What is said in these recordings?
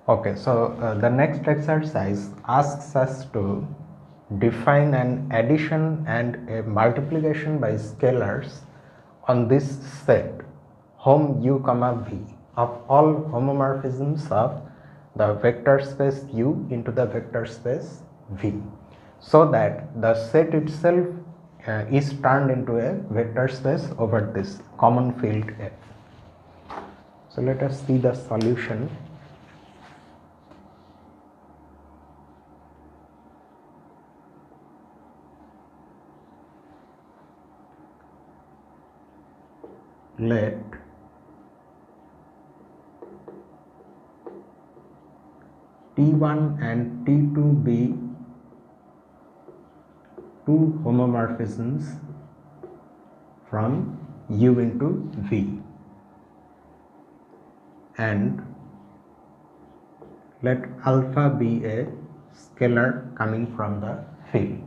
Okay, so the next exercise asks us to define an addition and a multiplication by scalars on this set hom u comma v of all homomorphisms of the vector space u into the vector space v, so that the set itself is turned into a vector space over this common field F. So let us see the solution. Let T1 and T2 be two homomorphisms from U into V, and let alpha be a scalar coming from the field.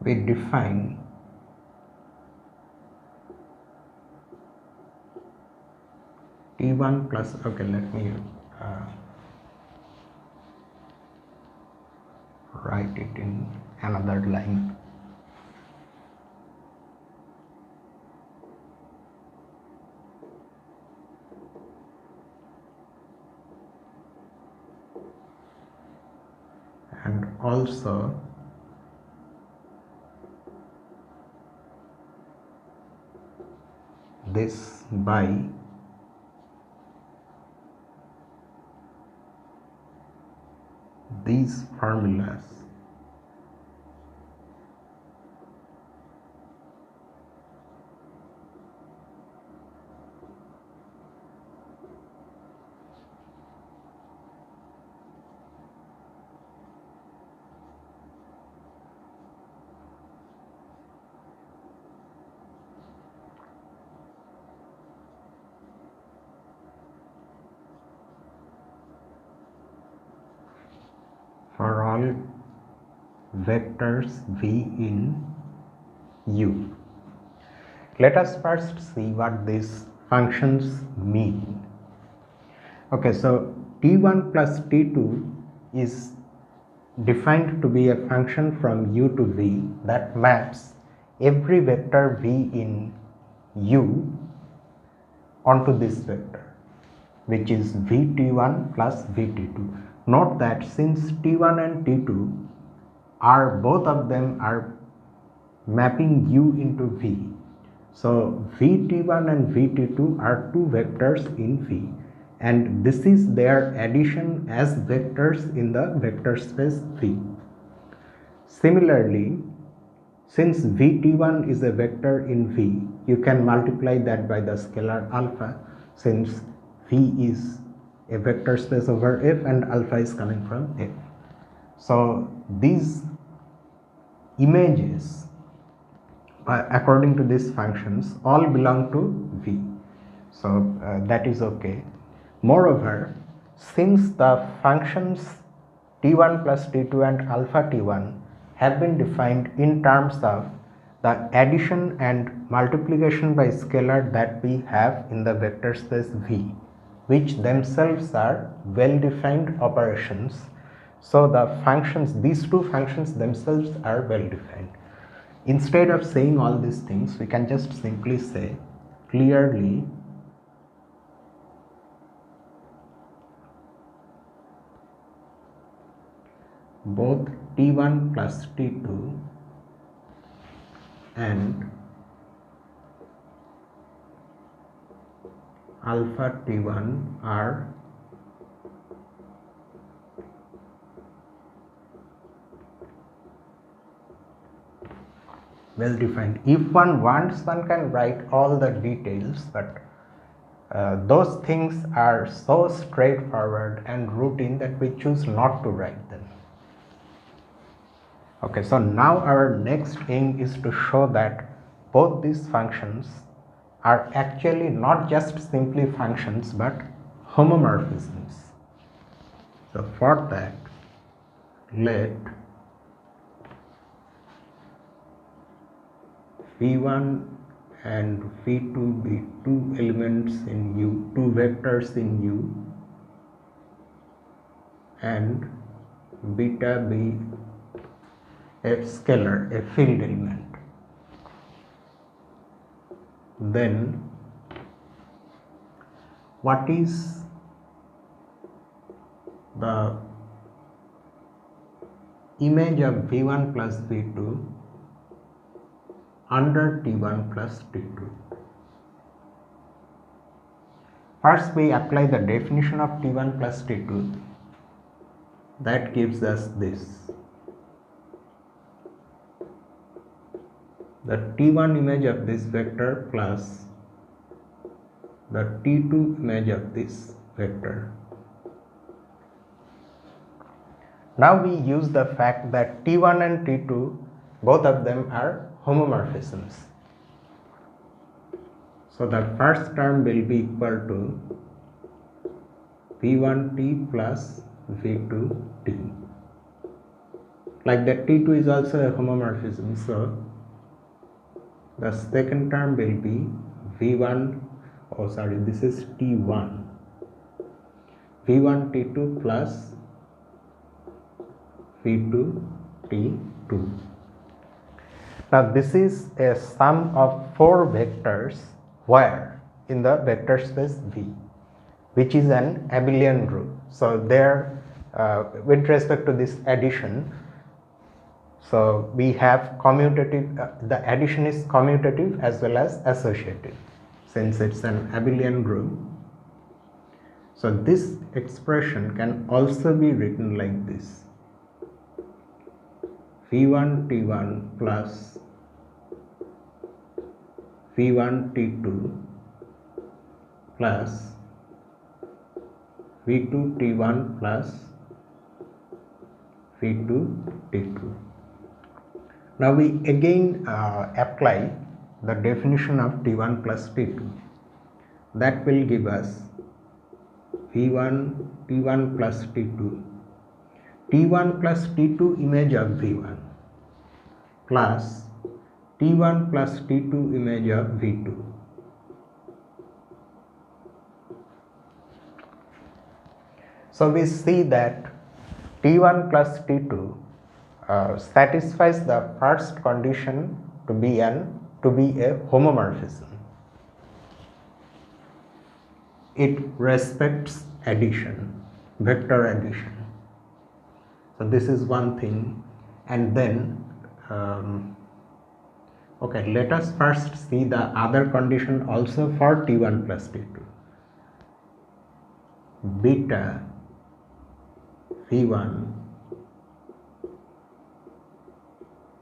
We define T1 plus, okay, let me write it in another line. And also this by these formulas. For all vectors v in U. Let us first see what these functions mean. Okay, so T1 plus T2 is defined to be a function from U to V that maps every vector v in U onto this vector, which is Vt1 plus Vt2. Note that since T1 and T2 are both of them are mapping U into V, so Vt1 and Vt2 are two vectors in V, and this is their addition as vectors in the vector space V. Similarly, since Vt1 is a vector in V, you can multiply that by the scalar alpha, since V is a vector space over F and alpha is coming from F. So these images, according to these functions, all belong to V. So that is okay. Moreover, since the functions T1 plus T2 and alpha T1 have been defined in terms of the addition and multiplication by scalar that we have in the vector space V, which themselves are well-defined operations. So the functions, these two functions themselves are well-defined. Instead of saying all these things, we can just simply say clearly both T1 plus T2 and alpha T1 are well defined. If one wants, one can write all the details, but those things are so straightforward and routine that we choose not to write them. Okay, so now our next aim is to show that both these functions are actually not just simply functions but homomorphisms. So for that, let v1 and v2 be two elements in U, two vectors in U, and beta be a scalar, a field element. Then what is the image of v1 plus v2 under t1 plus t2? First we apply the definition of t1 plus t2. That gives us this. The t1 image of this vector plus the t2 image of this vector. Now we use the fact that t1 and t2, both of them are homomorphisms. So the first term will be equal to v1t plus v2t. Like that, t2 is also a homomorphism, so the second term will be this is t1, v1t2 plus v2t2. Now this is a sum of four vectors where in the vector space V, which is an abelian group. So there with respect to this addition, so we have commutative, the addition is commutative as well as associative, since it's an abelian group. So this expression can also be written like this: v1 t1 plus v1 t2 plus v2 t1 plus v2 t2. Now we again apply the definition of t1 plus t2. That will give us v1 t1 plus t2, t1 plus t2 image of v1 plus t1 plus t2 image of v2. So we see that t1 plus t2 satisfies the first condition to be a homomorphism. It respects addition, vector addition. So this is one thing, and then okay, let us first see the other condition also for t1 plus t2. Beta v1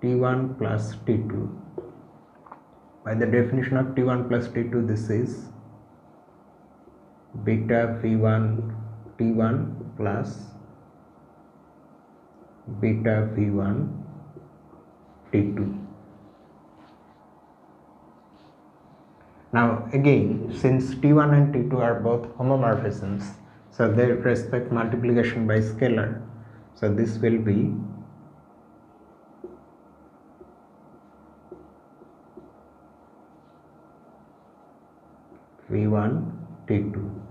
t1 plus t2. By the definition of t1 plus t2, this is beta v1 t1 plus beta v1 t2. Now again, since t1 and t2 are both homomorphisms, so they respect multiplication by scalar. So this will be v1 t2.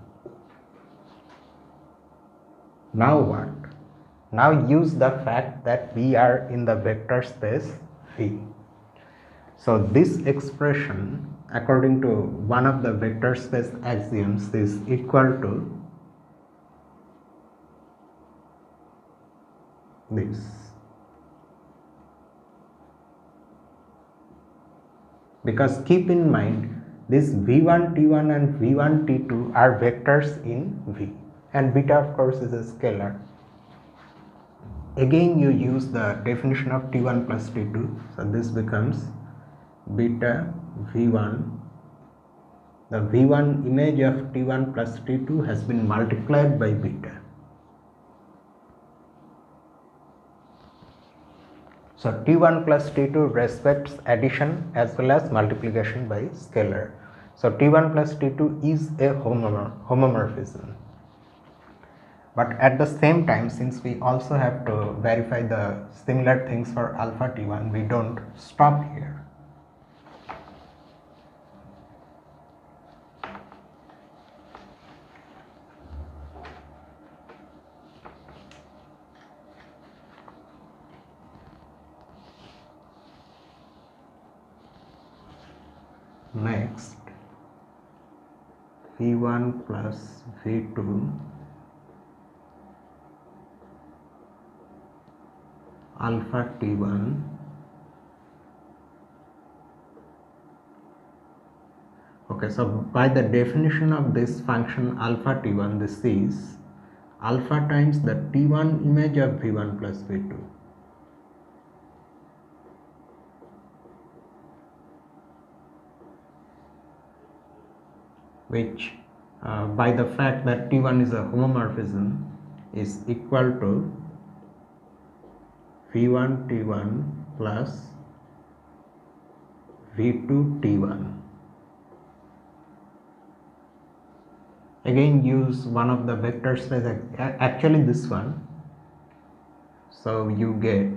Now what? Now use the fact that we are in the vector space V. So this expression, according to one of the vector space axioms, is equal to this. Because keep in mind, this v1 t1 and v1 t2 are vectors in V, and beta of course is a scalar. Again you use the definition of t1 plus t2, so this becomes beta v1. The v1 image of t1 plus t2 has been multiplied by beta. So t1 plus t2 respects addition as well as multiplication by scalar. So t1 plus t2 is a homomorphism. But at the same time, since we also have to verify the similar things for alpha t1, we don't stop here. Next, V1 plus V2 alpha T1 . Okay, so by the definition of this function alpha T1, this is alpha times the T1 image of V1 plus V2. Which by the fact that T1 is a homomorphism is equal to V1 T1 plus V2 T1. Again use one of the vector space, actually this one. So you get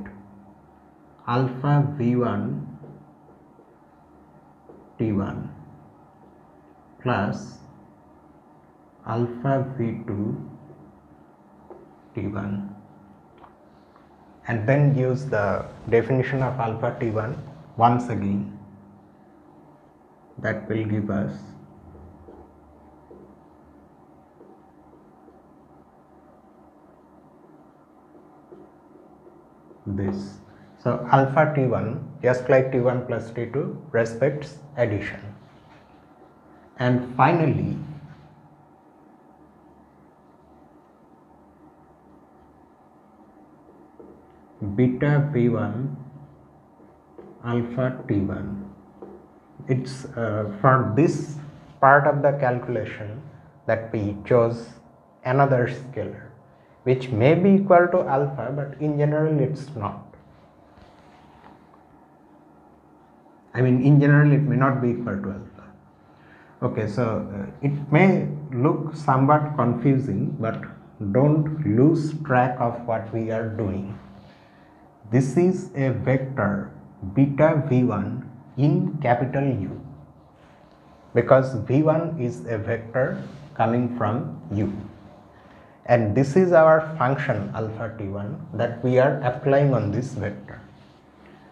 alpha V1 T1 plus alpha V2 T1, and then use the definition of alpha T1 once again. That will give us this. So alpha T1, just like T1 plus T2, respects addition. And finally, beta V1 alpha T1. It's for this part of the calculation that we chose another scalar, which may be equal to alpha, but in general it's not. I mean, in general it may not be equal to alpha. Okay, so it may look somewhat confusing, but don't lose track of what we are doing. This is a vector beta V1 in capital U, because V1 is a vector coming from U. And this is our function alpha T1 that we are applying on this vector.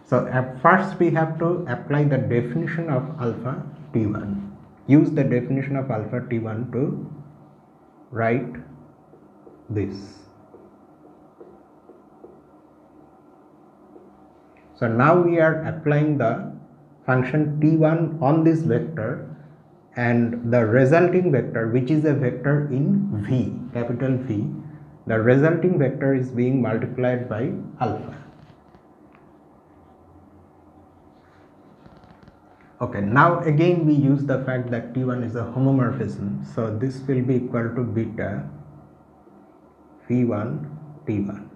So at first we have to apply the definition of alpha T1. Use the definition of alpha T1 to write this. So now we are applying the function T1 on this vector, and the resulting vector, which is a vector in V, capital V, the resulting vector is being multiplied by alpha. Okay, now again we use the fact that T1 is a homomorphism, so this will be equal to beta V1 T1.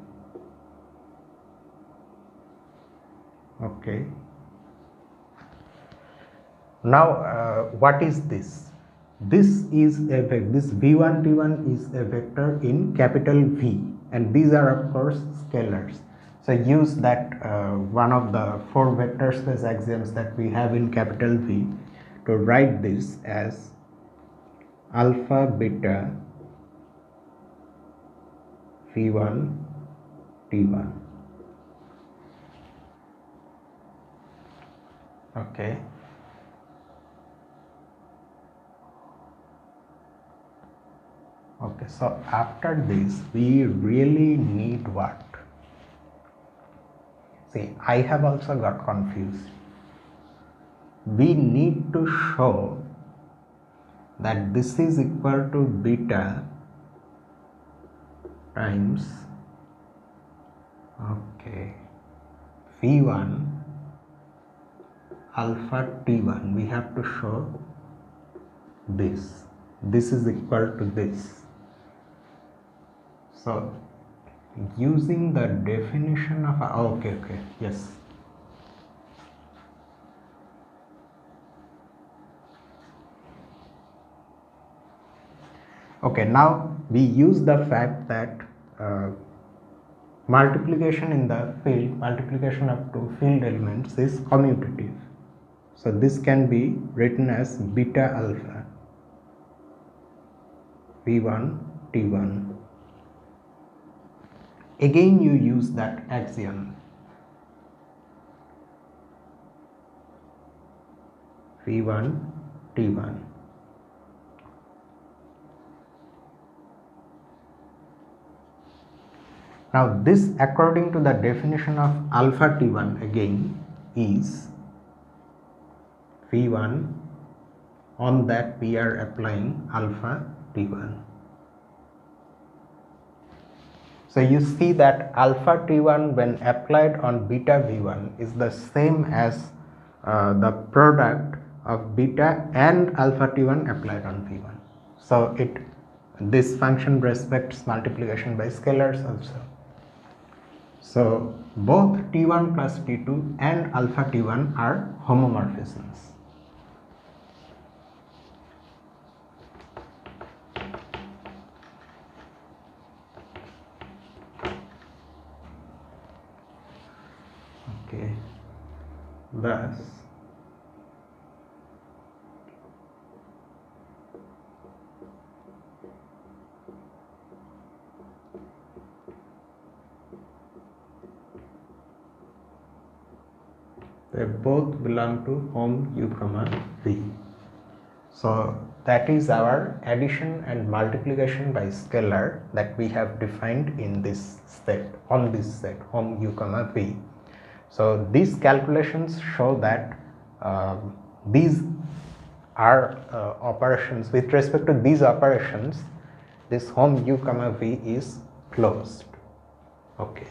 Okay. Now what is this? This is a vector, this V1 T1 is a vector in capital V, and these are of course scalars. So use that one of the four vector space axioms that we have in capital V to write this as alpha beta V1 T1. Okay. Okay, so after this we really need what? See, I have also got confused. We need to show that this is equal to beta times, okay, V1 alpha T1. We have to show this. This is equal to this. So using the definition of okay, yes. Okay, now we use the fact that multiplication in the field, multiplication of two field elements is commutative. So this can be written as beta alpha V1 T1. Again you use that axiom V1 T1. Now this, according to the definition of alpha T1, again is V1, on that we are applying alpha T1. So you see that alpha T1 when applied on beta V1 is the same as the product of beta and alpha T1 applied on V1. So this function respects multiplication by scalars also. So both T1 plus T2 and alpha T1 are homomorphisms. Okay, thus they both belong to Hom U comma V. So that is our addition and multiplication by scalar that we have defined in this set, on this set Hom U comma V. So these calculations show that these are operations. With respect to these operations, this Hom U comma V is closed. Okay.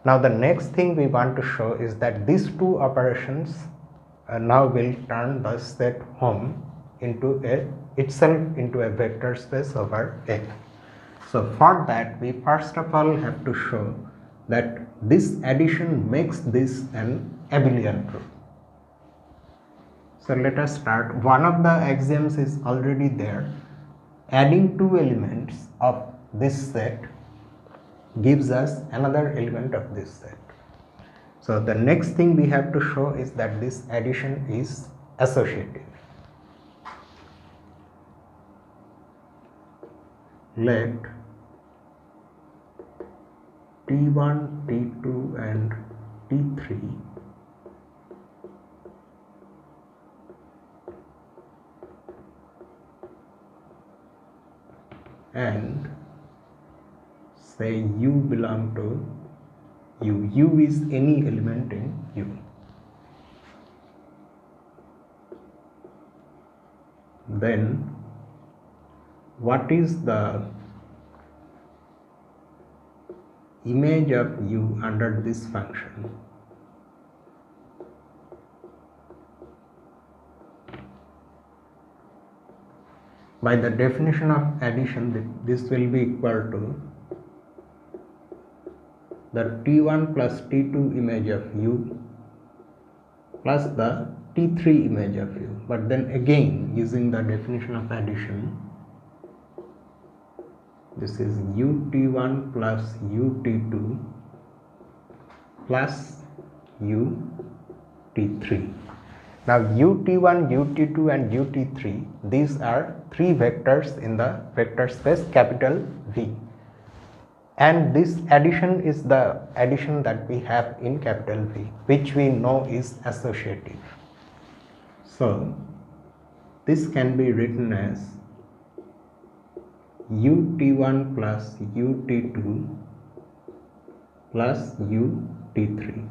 Now the next thing we want to show is that these two operations now will turn the set Hom into itself into a vector space over F. So for that, we first of all have to show that this addition makes this an abelian group. So let us start. One of the axioms is already there. Adding two elements of this set gives us another element of this set. So the next thing we have to show is that this addition is associative. Let T1, T2 and T3 and say U belong to U. U is any element in U. Then what is the image of U under this function? By the definition of addition, this will be equal to the T1 plus T2 image of U plus the T3 image of U. But then again, using the definition of addition, this is UT1 plus UT2 plus UT3. Now UT1, UT2 and UT3, these are three vectors in the vector space capital V. And this addition is the addition that we have in capital V, which we know is associative. So this can be written as UT1 plus UT2 plus UT3.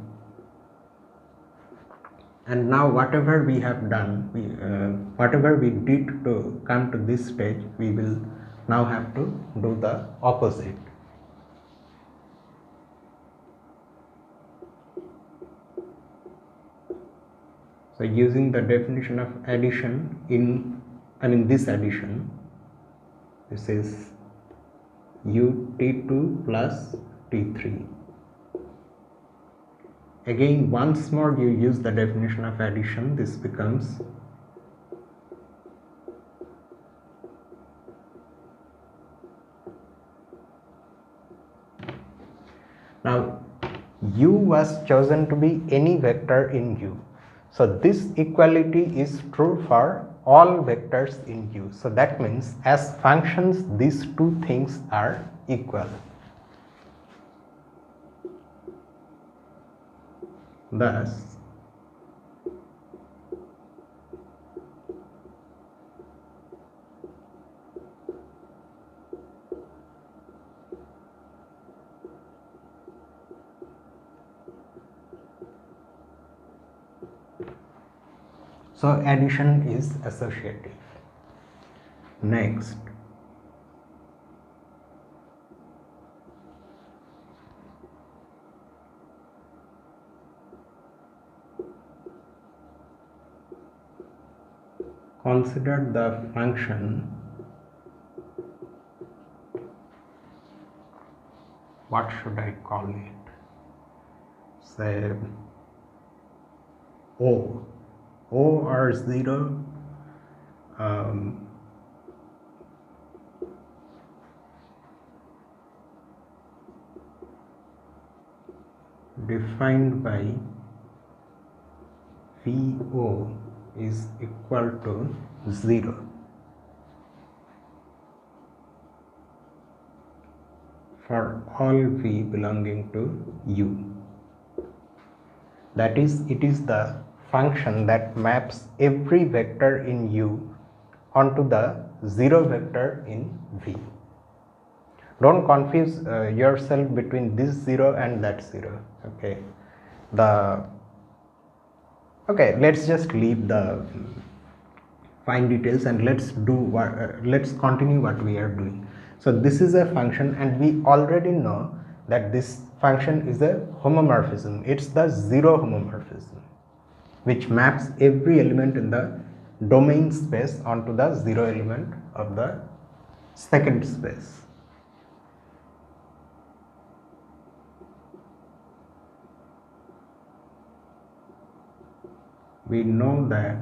And now whatever we have done, whatever we did to come to this stage, we will now have to do the opposite. So using the definition of addition in this addition, this is UT2 plus T3. Again, once more you use the definition of addition, this becomes now U was chosen to be any vector in U. So this equality is true for all vectors in U. So that means as functions, these two things are equal. Thus So addition is associative. Next, consider the function, what should I call it? Say O or 0, defined by VO is equal to 0 for all V belonging to U. That is, it is the function that maps every vector in U onto the 0 vector in V. Don't confuse yourself between this 0 and that 0. Okay, let's just leave the fine details and let's continue what we are doing. So this is a function, and we already know that this function is a homomorphism. It's the 0 homomorphism, which maps every element in the domain space onto the 0 element of the second space. We know that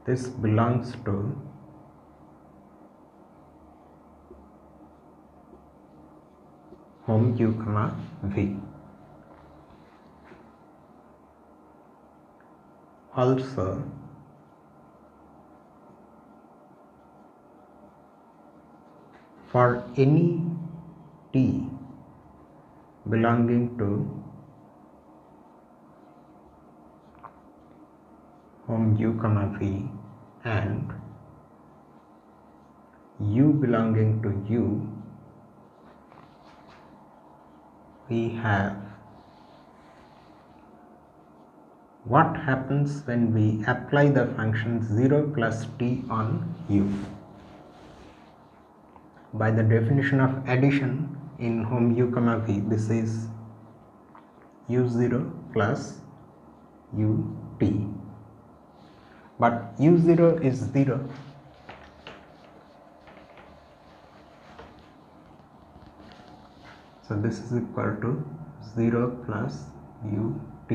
this belongs to Hom U, V. Also, for any T belonging to Hom U, V and U belonging to U, we have what happens when we apply the function 0 plus T on U. By the definition of addition in Hom U, V, this is U0 plus UT. But U0 is 0. So this is equal to 0 plus UT,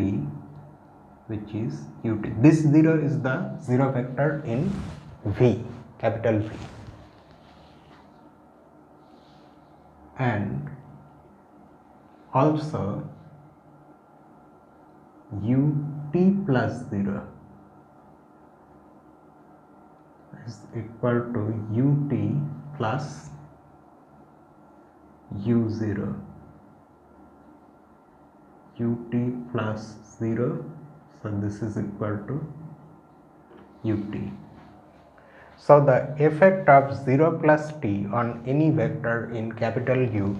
which is UT. This 0 is the 0 vector in V, capital V. And also UT plus 0 is equal to UT plus U0. UT plus 0, so this is equal to UT. So the effect of 0 plus T on any vector in capital U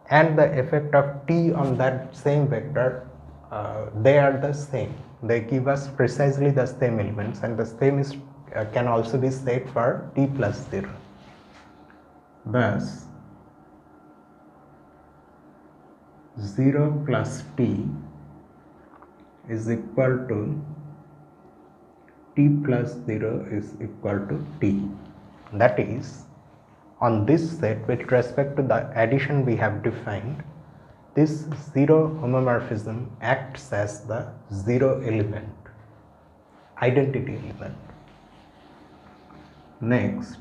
and the effect of T on that same vector, they are the same. They give us precisely the same elements, and the same is can also be said for T plus 0. Thus 0 plus T is equal to T plus 0 is equal to T. That is, on this set, with respect to the addition we have defined, this 0 homomorphism acts as the 0 element, identity element. Next,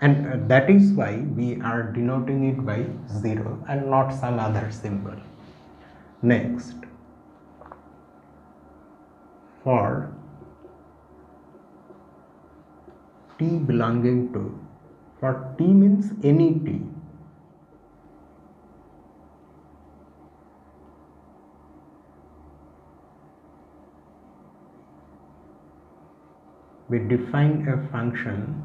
and that is why we are denoting it by 0 and not some other symbol. Next, for T belonging to, for T means any T, we define a function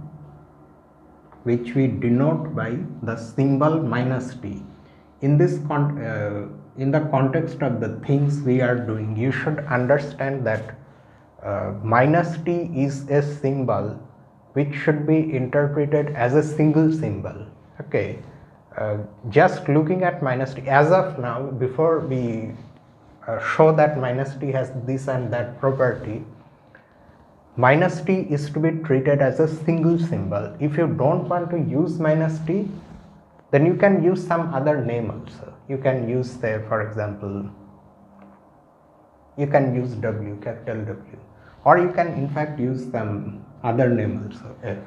which we denote by the symbol minus T. in this in the context of the things we are doing, you should understand that minus t is a symbol which should be interpreted as a single symbol. Okay, just looking at minus t as of now, before we show that minus t has this and that property, minus t is to be treated as a single symbol. If you don't want to use minus t, then you can use some other name also. You can use, say, for example, you can use W, capital W, or you can in fact use some other name also, F.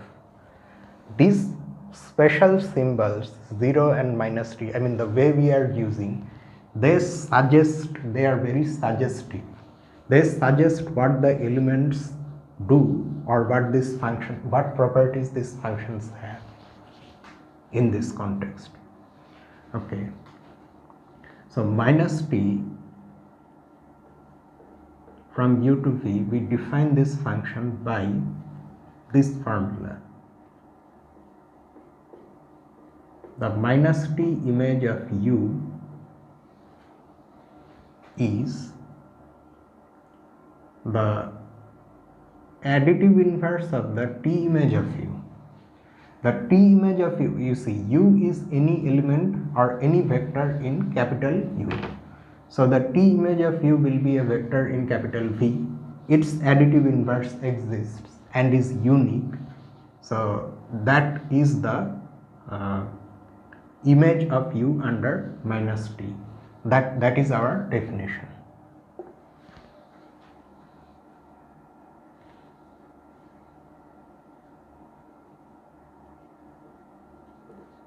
These special symbols 0 and minus t, I mean the way we are using, they suggest, they are very suggestive. They suggest what the elements do or what this function, what properties these functions have in this context. Okay, so minus t from u to v, we define this function by this formula. The minus t image of u is the additive inverse of the t image of u. The t image of u, you see, u is any element or any vector in capital U. So the t image of u will be a vector in capital V. Its additive inverse exists and is unique. So that is the image of u under minus t. That is our definition.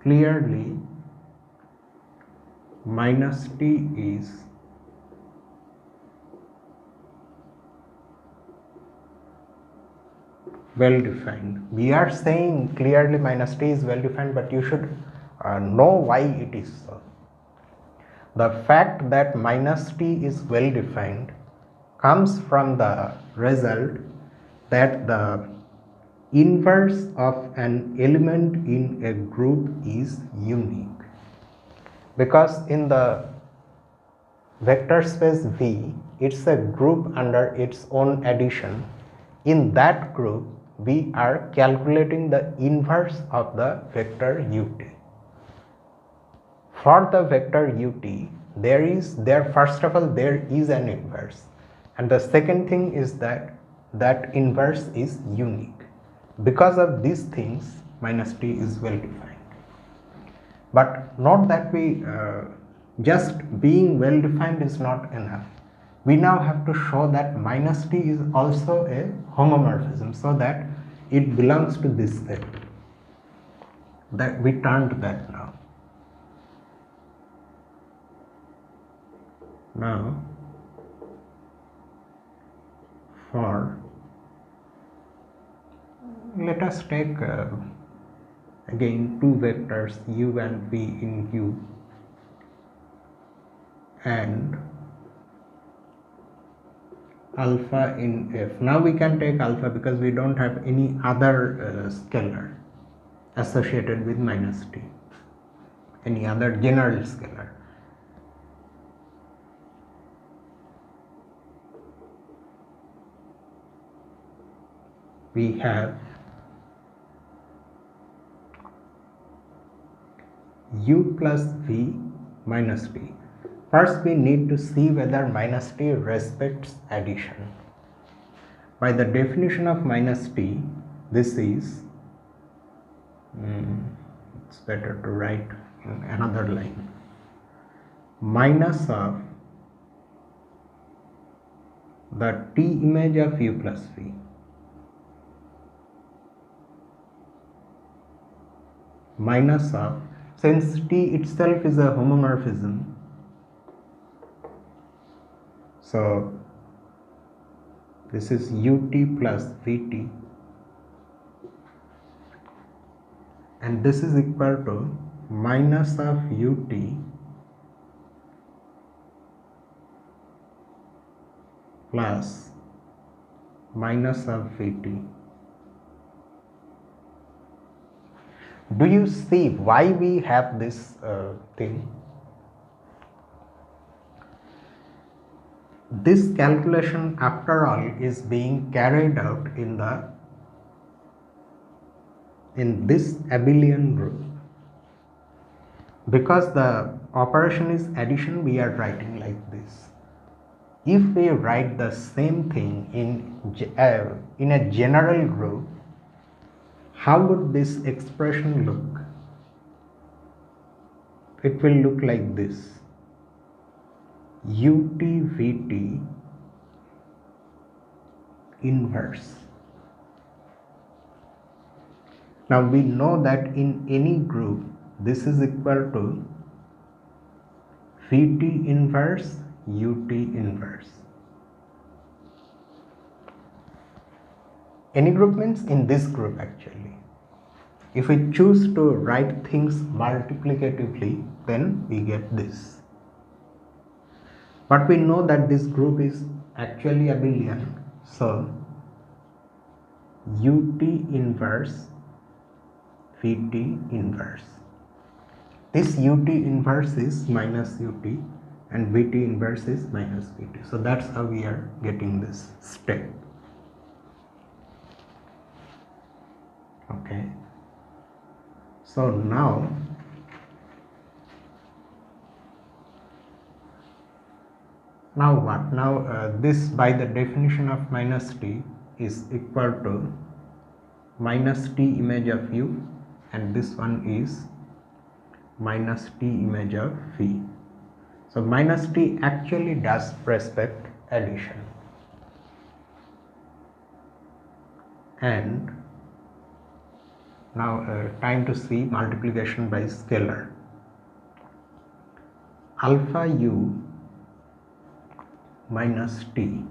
Clearly, minus t is well defined. We are saying clearly minus t is well defined, but you should know why it is so. The fact that minus t is well defined comes from the result that the inverse of an element in a group is unique, because in the vector space V, it's a group under its own addition. In that group, we are calculating the inverse of the vector ut. For the vector ut, first of all there is an inverse, and the second thing is that that inverse is unique. Because of these things, minus t is well defined. But not that we just being well defined is not enough. We now have to show that minus t is also a homomorphism, so that it belongs to this set. That we turned that now. Now, for, let us take again two vectors u and v in U and alpha in F. Now we can take alpha because we don't have any other scalar associated with minus t, any other general scalar. We have u plus v minus t. First we need to see whether minus t respects addition. By the definition of minus t, this is, it's better to write in another line, minus of the t image of u plus v. Minus of, since t itself is a homomorphism, so this is ut plus vt, and this is equal to minus of ut plus minus of vt. Do you see why we have this thing? this calculation after all is being carried out in this abelian group. Because the operation is addition, we are writing like this. If we write the same thing in a general group, how would this expression look? It will look like this: ut vt inverse. Now we know that in any group this is equal to vt inverse ut inverse. Any group means in this group actually. If we choose to write things multiplicatively, then we get this. But we know that this group is actually abelian, so ut inverse vt inverse. This ut inverse is minus ut and vt inverse is minus vt. So that's how we are getting this step. Okay. So now what? Now this, by the definition of minus t, is equal to minus t image of u, and this one is minus t image of v. So minus t actually does respect addition. And now time to see multiplication by scalar. Alpha u minus t.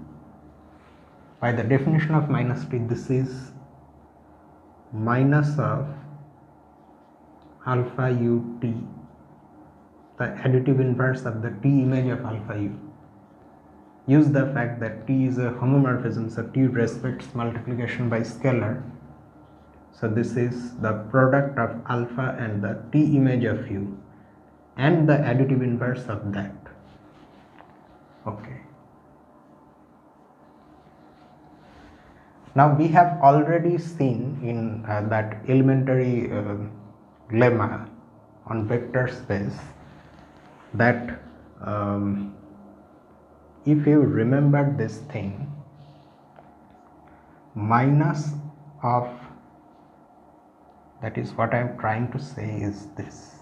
By the definition of minus t, this is minus of alpha u t, the additive inverse of the t image of alpha u. Use the fact that t is a homomorphism, so t respects multiplication by scalar. So this is the product of alpha and the t image of u and the additive inverse of that. Okay. Now we have already seen in that elementary lemma on vector space that if you remember this thing, minus of, that is what I am trying to say, is this.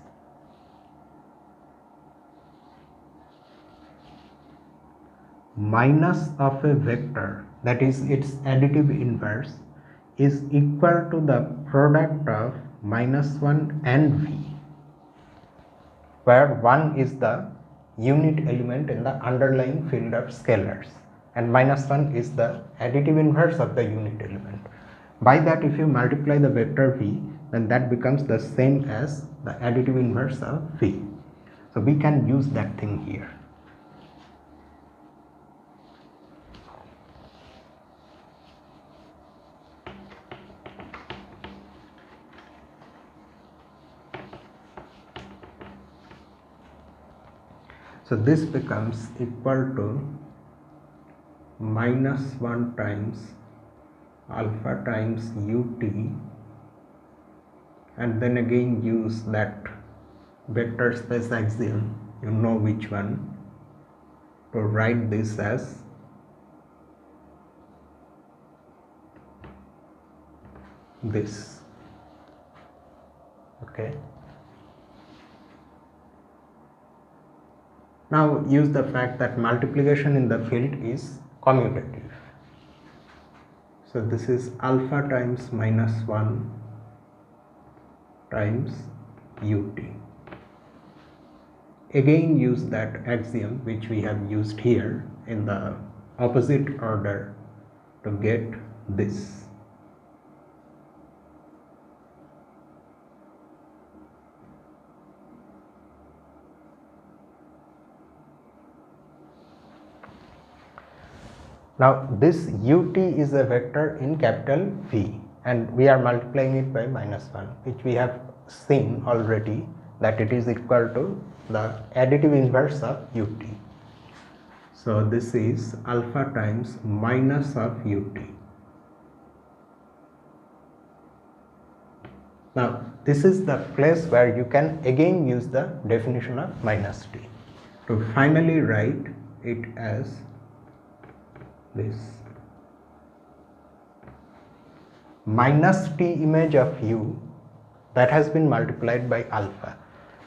Minus of a vector, that is its additive inverse, is equal to the product of minus 1 and v, where 1 is the unit element in the underlying field of scalars and minus 1 is the additive inverse of the unit element. By that, if you multiply the vector v, then that becomes the same as the additive inverse of v. So we can use that thing here. So this becomes equal to minus 1 times alpha times ut, and then again use that vector space axiom, you know which one, to write this as this. Okay. Now use the fact that multiplication in the field is commutative. So this is alpha times minus 1 times ut. Again use that axiom which we have used here in the opposite order to get this. Now this ut is a vector in capital V and we are multiplying it by minus 1, which we have seen already that it is equal to the additive inverse of ut. So this is alpha times minus of ut. Now this is the place where you can again use the definition of minus t to finally write it as this. Minus t image of u that has been multiplied by alpha.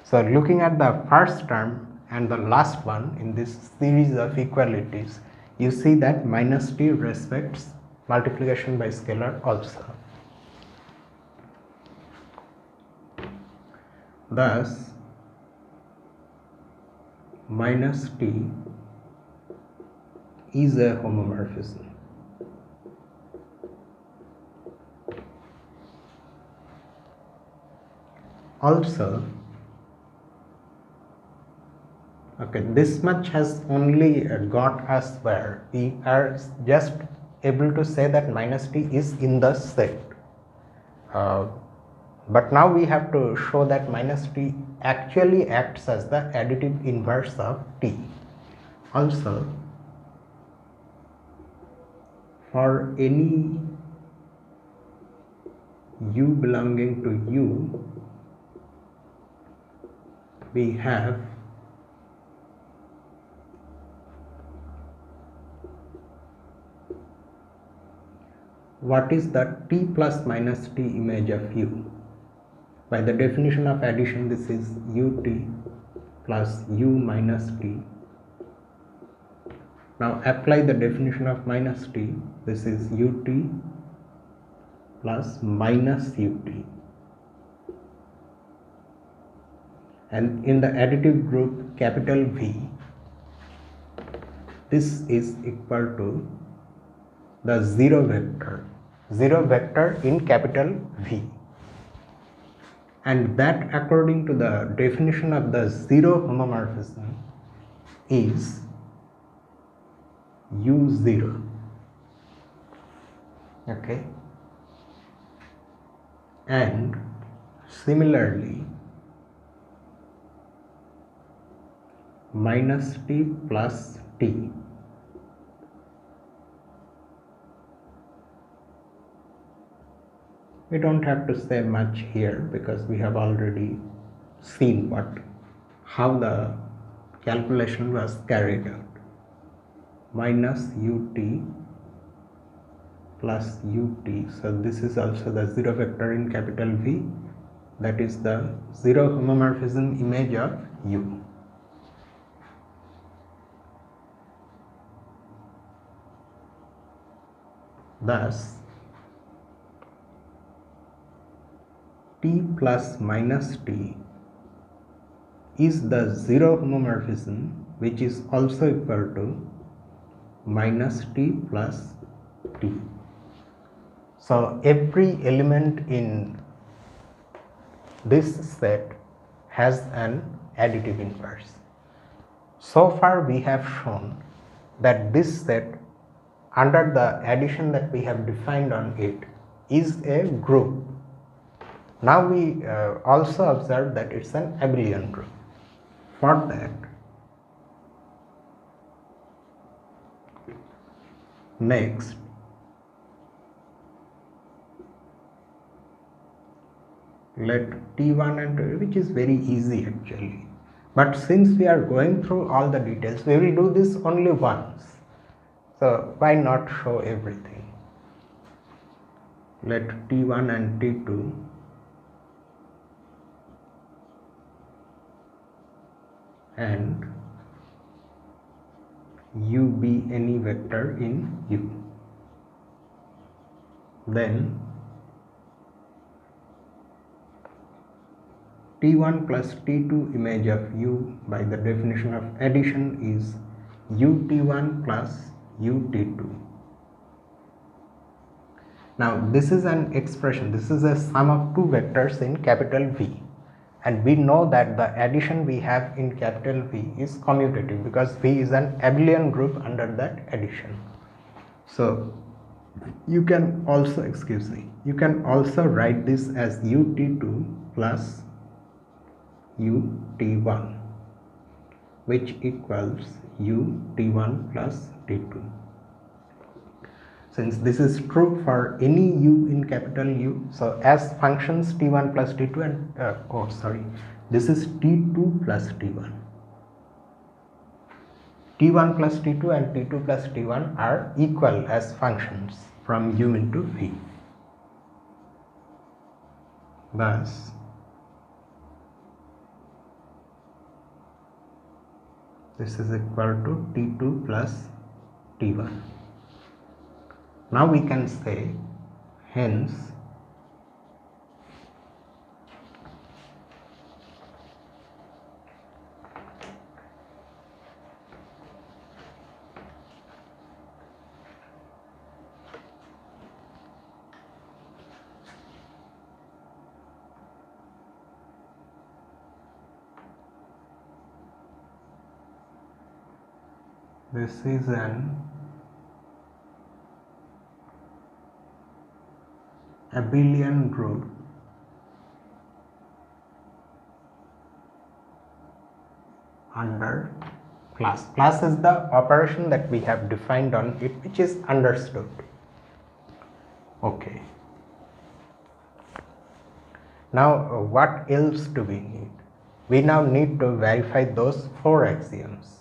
So looking at the first term and the last one in this series of equalities, you see that minus t respects multiplication by scalar also. Thus minus t is a homomorphism. Also, okay, this much has only got us where we are just able to say that minus t is in the set. But now we have to show that minus t actually acts as the additive inverse of t. Also, for any u belonging to u, we have what is the t plus minus t image of u. By the definition of addition, this is ut plus u minus t. Now apply the definition of minus t, this is ut plus minus ut. And in the additive group capital V, this is equal to the zero vector in capital V. And that according to the definition of the zero homomorphism is u0. Okay, and similarly minus t plus t we don't have to say much here because we have already seen how the calculation was carried out. Minus ut plus ut, so this is also the zero vector in capital V, that is the zero homomorphism image of u. Thus t plus minus t is the zero homomorphism, which is also equal to minus t plus t. So every element in this set has an additive inverse. So far we have shown that this set, under the addition that we have defined on it, is a group. Now we also observe that it's an abelian group. For that, next let t1 and t2, which is very easy actually, but since we are going through all the details, we will do this only once, so why not show everything. Let t1 and t2 and u be any vector in U. Then T1 plus T2 image of U by the definition of addition is UT1 plus UT2. Now this is an expression, this is a sum of two vectors in capital V, and we know that the addition we have in capital V is commutative because V is an abelian group under that addition. So you can also, you can also write this as UT2 plus UT1. which equals u t1 plus t2. Since this is true for any u in capital U, so as functions t1 plus t2 and this is t2 plus t1. t1 plus t2 and t2 plus t1 are equal as functions from u into v. Thus, this is equal to t2 plus t1. Now we can say, hence, this is an abelian group under class. Class is the operation that we have defined on it, which is understood. Okay. Now, what else do we need? We now need to verify those 4 axioms.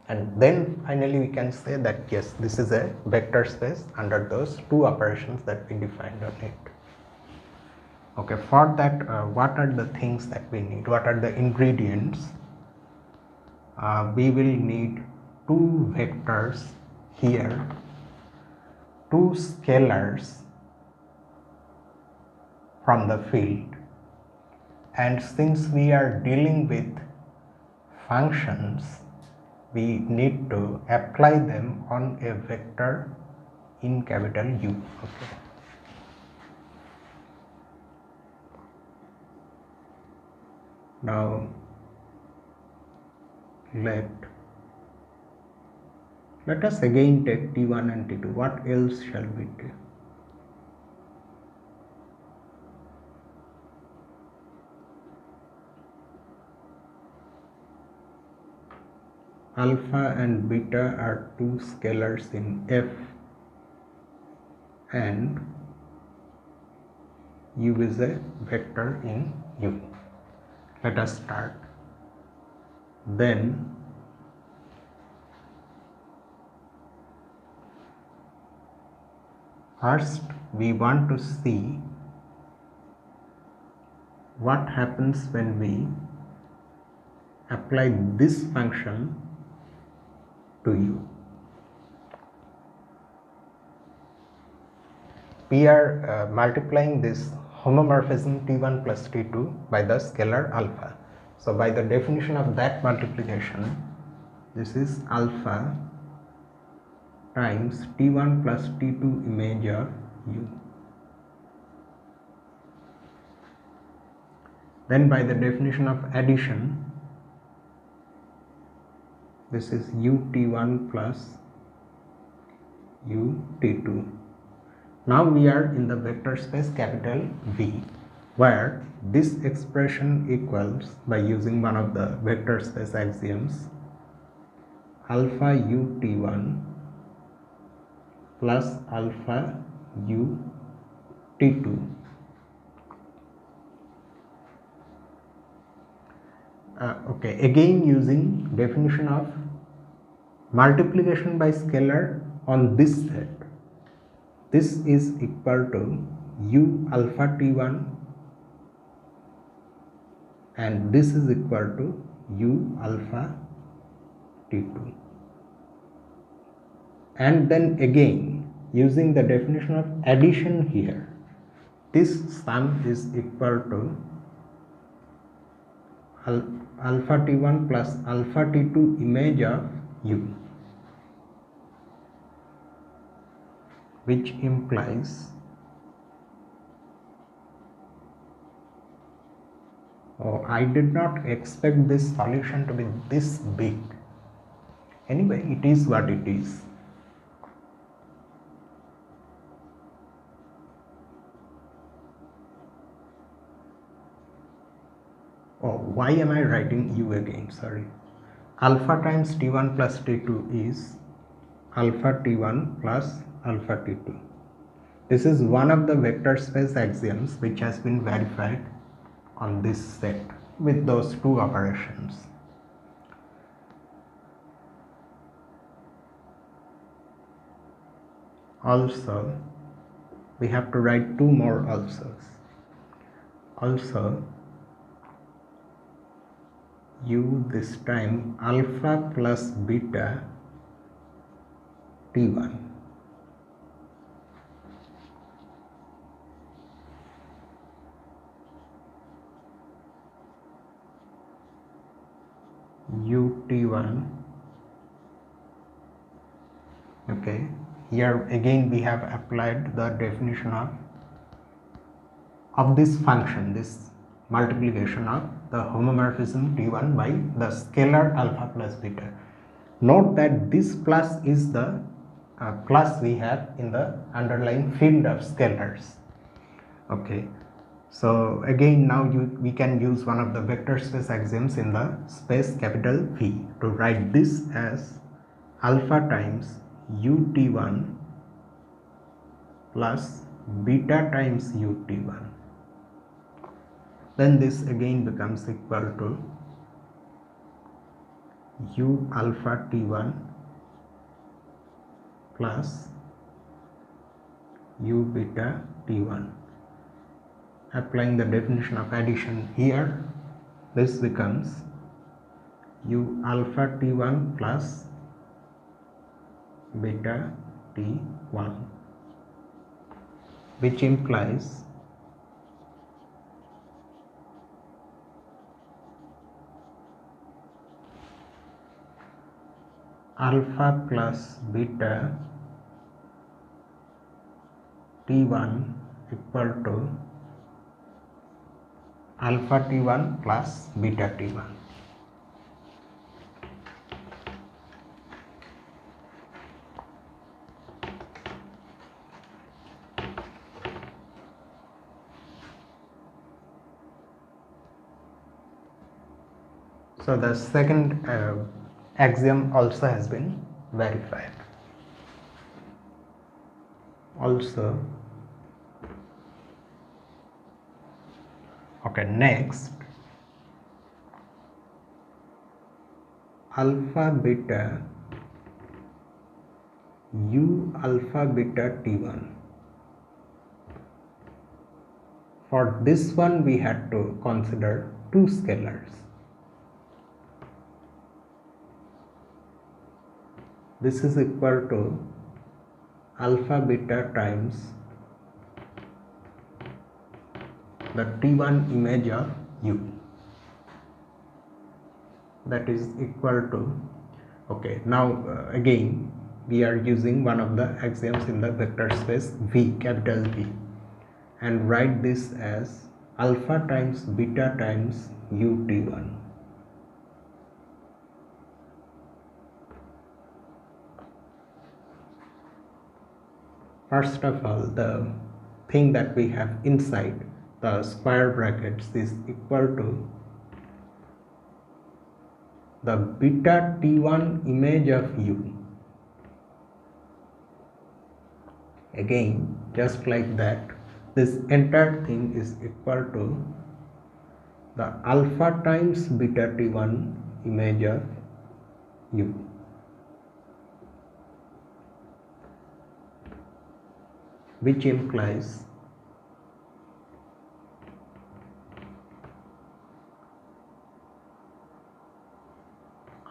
And then finally we can say that yes, this is a vector space under those 2 operations that we defined on it. Okay, for that, what are the things that we need? What are the ingredients? We will need 2 vectors here, 2 scalars from the field, and since we are dealing with functions, we need to apply them on a vector in capital U. Okay. Now let us again take t1 and t2. What else shall we do? Alpha and beta are 2 scalars in F, and U is a vector in U. Let us start. Then first we want to see what happens when we apply this function to U. We are multiplying this homomorphism t1 plus t2 by the scalar alpha. So by the definition of that multiplication, this is alpha times t1 plus t2 image of U. Then by the definition of addition, this is ut1 plus ut2. Now we are in the vector space capital V, where this expression equals, by using one of the vector space axioms, alpha ut1 plus alpha ut2. Okay, again using definition of multiplication by scalar on this set, this is equal to u alpha t1 and this is equal to u alpha t2. And then again using the definition of addition here, this sum is equal to alpha t1 plus alpha t2 image of U, which implies I did not expect this solution to be this big. Anyway, it is what it is. Why am I writing U again? Sorry. alpha times t1 plus t2 is alpha t1 plus alpha t2. This is one of the vector space axioms which has been verified on this set with those two operations. Also, we have to write two more alsos. Also, u this time alpha plus beta t1. ut1. Okay, here again we have applied the definition of this function, this multiplication of the homomorphism t1 by the scalar alpha plus beta. Note that this plus is the plus we have in the underlying field of scalars. Okay, so again now we can use one of the vector space axioms in the space capital V to write this as alpha times ut1 plus beta times ut1. Then this again becomes equal to u alpha t1 plus u beta t1. Applying the definition of addition here, this becomes u alpha t1 plus beta t1, which implies alpha plus beta t1 equal to alpha t1 plus beta t1. So the second axiom also has been verified. Also, okay, next alpha beta u alpha beta t1. For this one we had to consider two scalars. This is equal to alpha beta times the t1 image of u, that is equal to, okay, now again we are using one of the axioms in the vector space V, capital V, and write this as alpha times beta times ut1. First of all, the thing that we have inside the square brackets is equal to the beta t1 image of u. Again, just like that, this entire thing is equal to the alpha times beta t1 image of u, which implies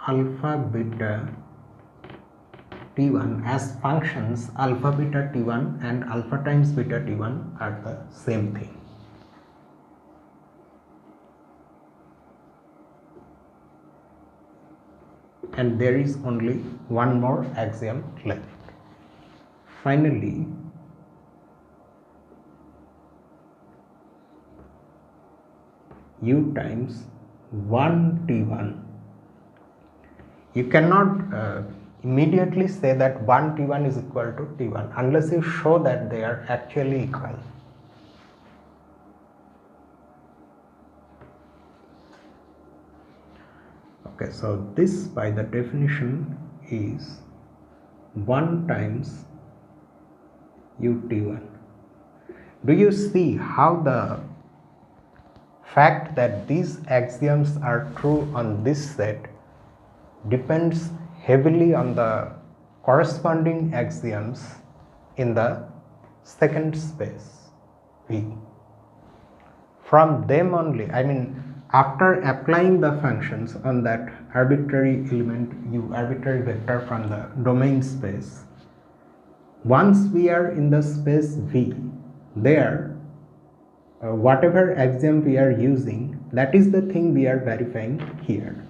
alpha beta t1 as functions, alpha beta t1 and alpha times beta t1 are the same thing. And there is only one more axiom left. Finally, u times 1 t1. You cannot immediately say that 1 t1 is equal to t1 unless you show that they are actually equal. Okay, so this by the definition is 1 times ut1. Do you see how the fact that these axioms are true on this set depends heavily on the corresponding axioms in the second space V. From them only, I mean, after applying the functions on that arbitrary element u, arbitrary vector from the domain space, once we are in the space V, there whatever axiom we are using, that is the thing we are verifying here.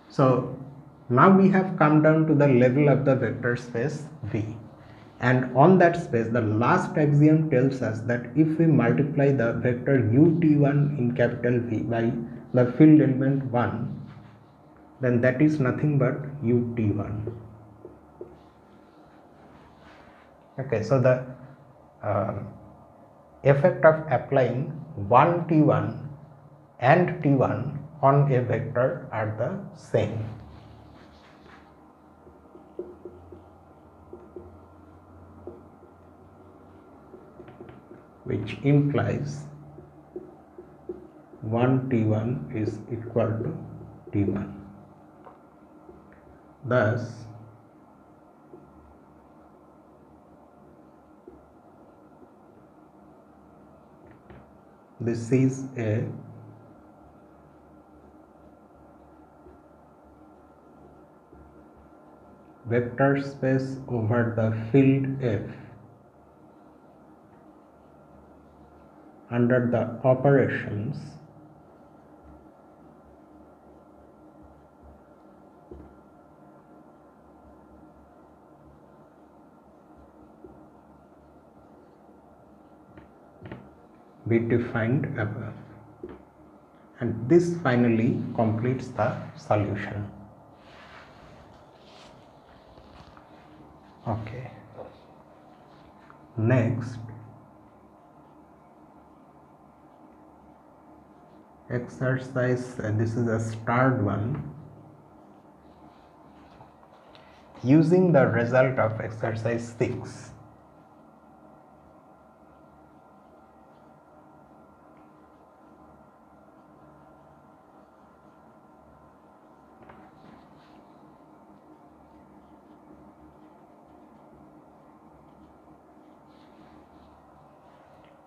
So now we have come down to the level of the vector space V, and on that space the last axiom tells us that if we multiply the vector ut1 in capital V by the field element 1, then that is nothing but ut1. Okay, so the effect of applying 1t1 and t1 on a vector are the same. Which implies 1t1 is equal to t1. Thus, this is a vector space over the field F under the operations we defined above, and this finally completes the solution. Okay, next exercise, this is a starred one. Using the result of exercise 6,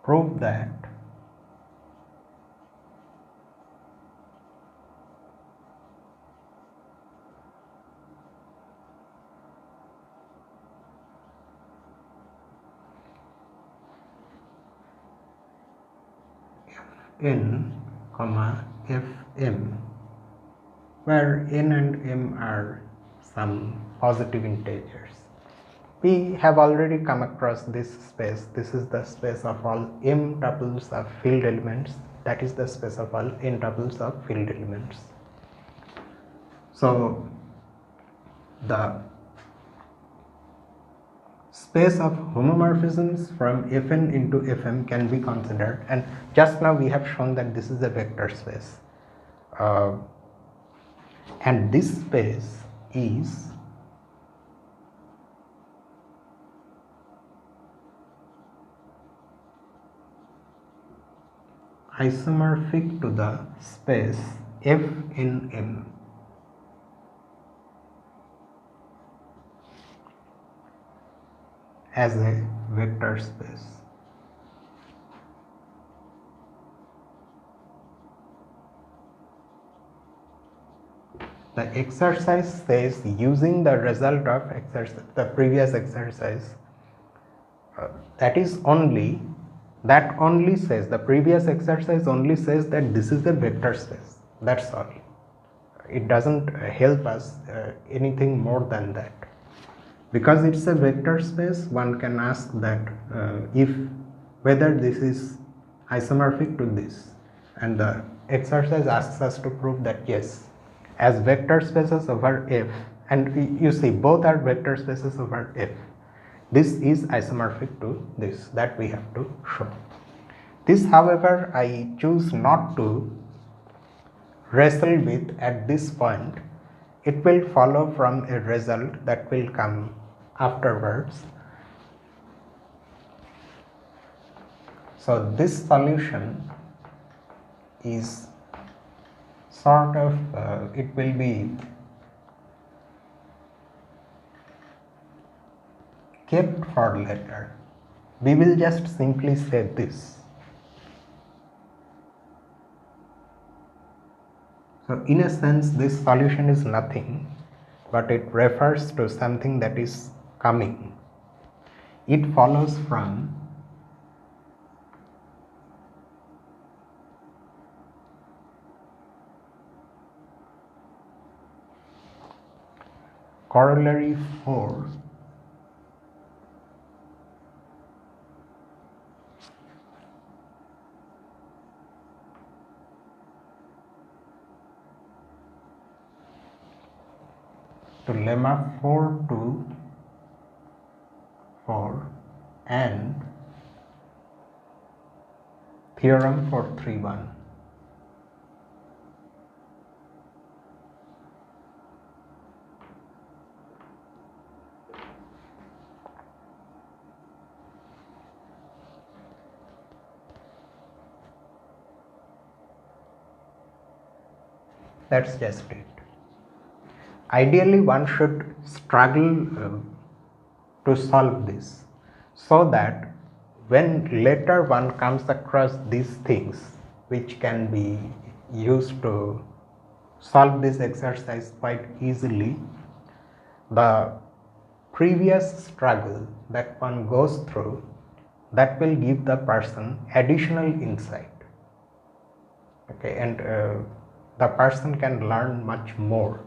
prove that Fn, Fm, where n and m are some positive integers. We have already come across this space. This is the space of all m tuples of field elements. That is the space of all n tuples of field elements. So the space of homomorphisms from Fn into Fm can be considered, and just now we have shown that this is a vector space, and this space is isomorphic to the space F in M. As a vector space. The exercise says, using the result of the previous exercise, that only says, the previous exercise only says that this is the vector space. That's all. It doesn't help us anything more than that. Because it's a vector space, one can ask that whether this is isomorphic to this, and the exercise asks us to prove that yes, as vector spaces over F, and you see both are vector spaces over F, this is isomorphic to this, that we have to show. This, however, I choose not to wrestle with at this point. It will follow from a result that will come afterwards. So this solution is sort of, it will be kept for later. We will just simply say this. So in a sense, this solution is nothing, but it refers to something that is coming. It follows from corollary 4 to lemma 424 and theorem 431. That's just it. Ideally, one should struggle to solve this, so that when later one comes across these things which can be used to solve this exercise quite easily, the previous struggle that one goes through, that will give the person additional insight. Okay, and the person can learn much more,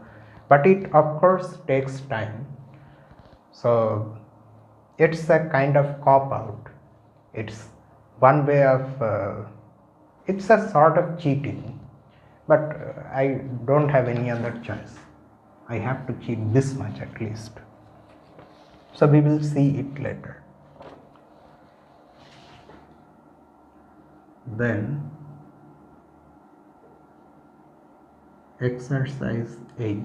but it of course takes time. So it's a kind of cop out. It's one way of it's a sort of cheating, but I don't have any other choice. I have to cheat this much at least. So we will see it later. Then exercise 8.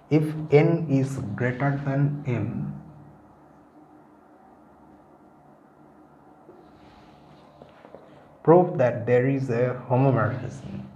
If n is greater than m, prove that there is a homomorphism.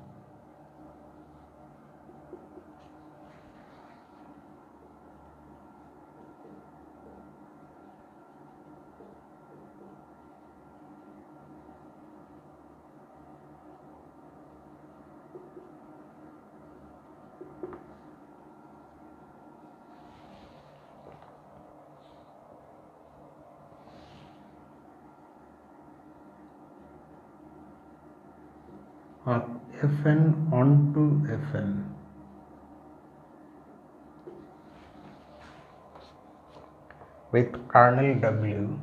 Of Fn onto Fn with kernel W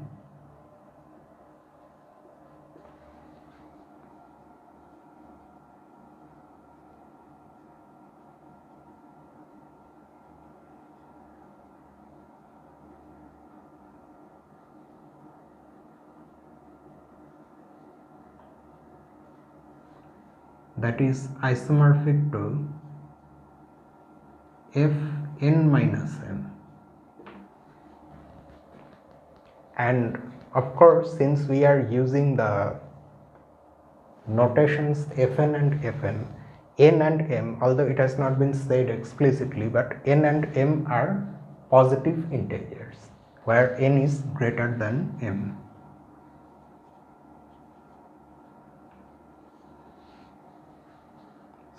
that is isomorphic to Fn minus m. And of course, since we are using the notations Fn and Fn, n and m, although it has not been said explicitly, but n and m are positive integers where n is greater than m.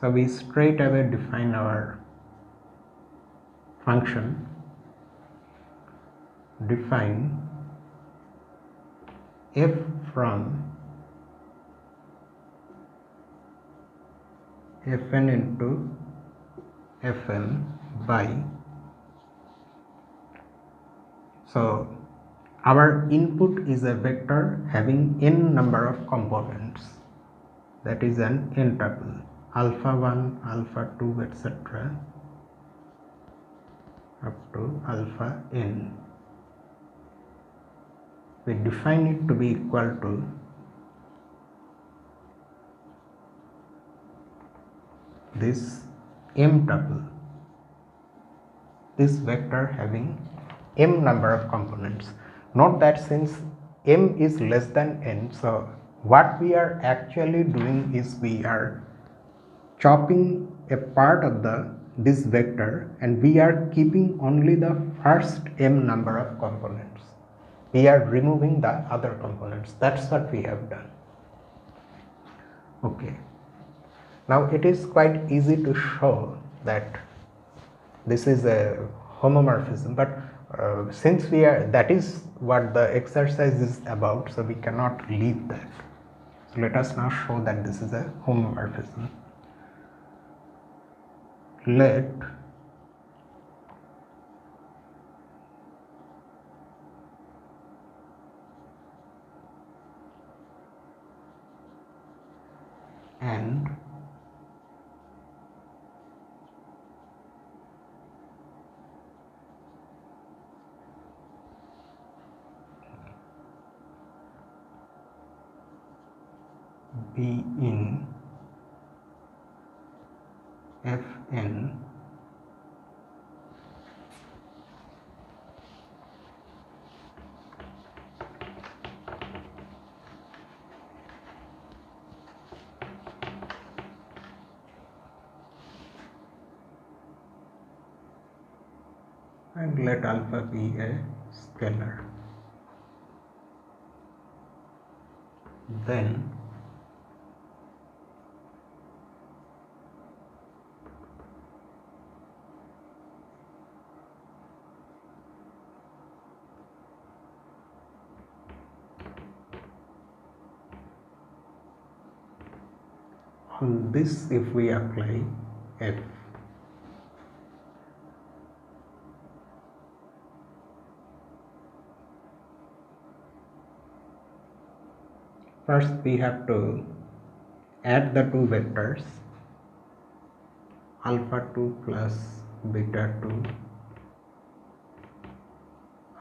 So we straight away define our function. Define f from Fn into Fn by, so our input is a vector having n number of components, that is an n tuple, alpha 1, alpha 2, etc. up to alpha n. we define it to be equal to this m tuple, this vector having m number of components. Note that since m is less than n, so what we are actually doing is we are chopping a part of this vector and we are keeping only the first m number of components. We are removing the other components. That's what we have done. Okay. Now it is quite easy to show that this is a homomorphism, but since that is what the exercise is about, so we cannot leave that. So let us now show that this is a homomorphism. Let and be in Fn and let alpha be a scalar. Then on this, if we apply f, first we have to add the two vectors alpha 2 plus beta 2,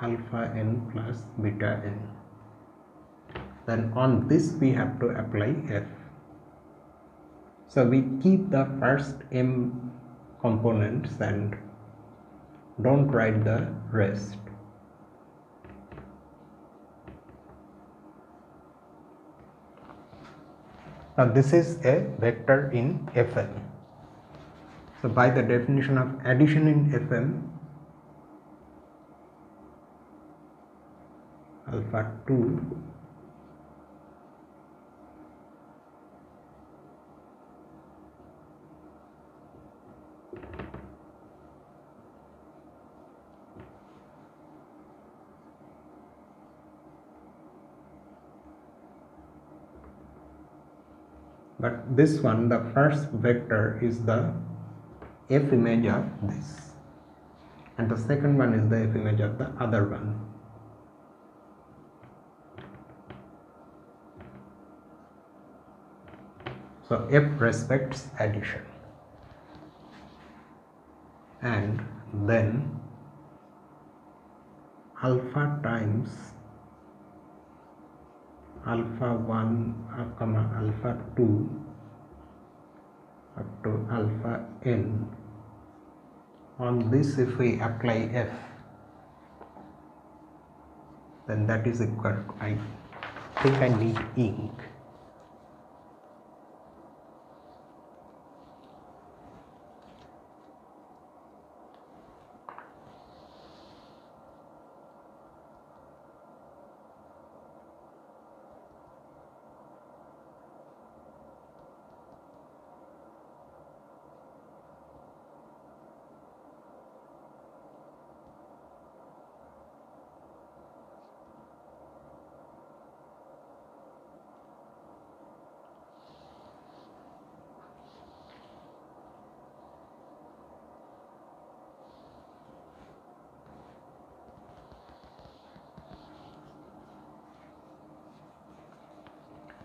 alpha n plus beta n. Then on this we have to apply f. So we keep the first m components and don't write the rest. Now this is a vector in Fn. So by the definition of addition in Fn, alpha 2 but this one, the first vector is the f image of this and the second one is the f image of the other one. So f respects addition, and then alpha times alpha 1 comma alpha 2 up to alpha n. On this, if we apply f, then that is equal to, I think I need ink.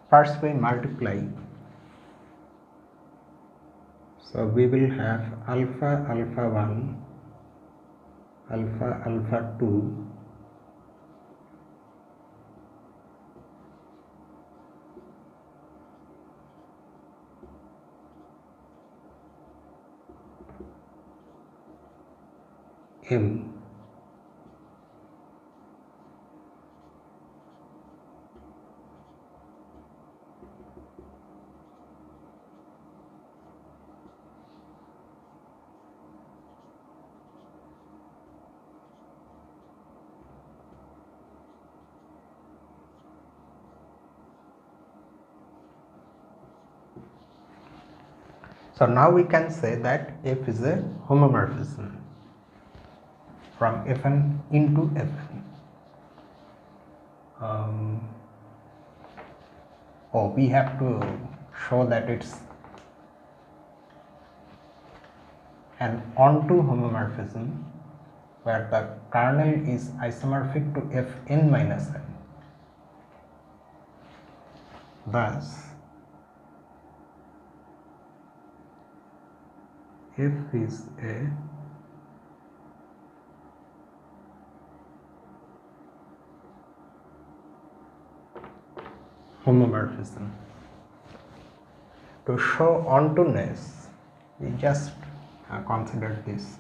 First we multiply, so we will have alpha alpha 1, alpha alpha 2 M So now we can say that F is a homomorphism from Fn into Fn. We have to show that it's an onto homomorphism where the kernel is isomorphic to Fn minus n. Thus, F is a homomorphism. To show onto-ness, we just consider this.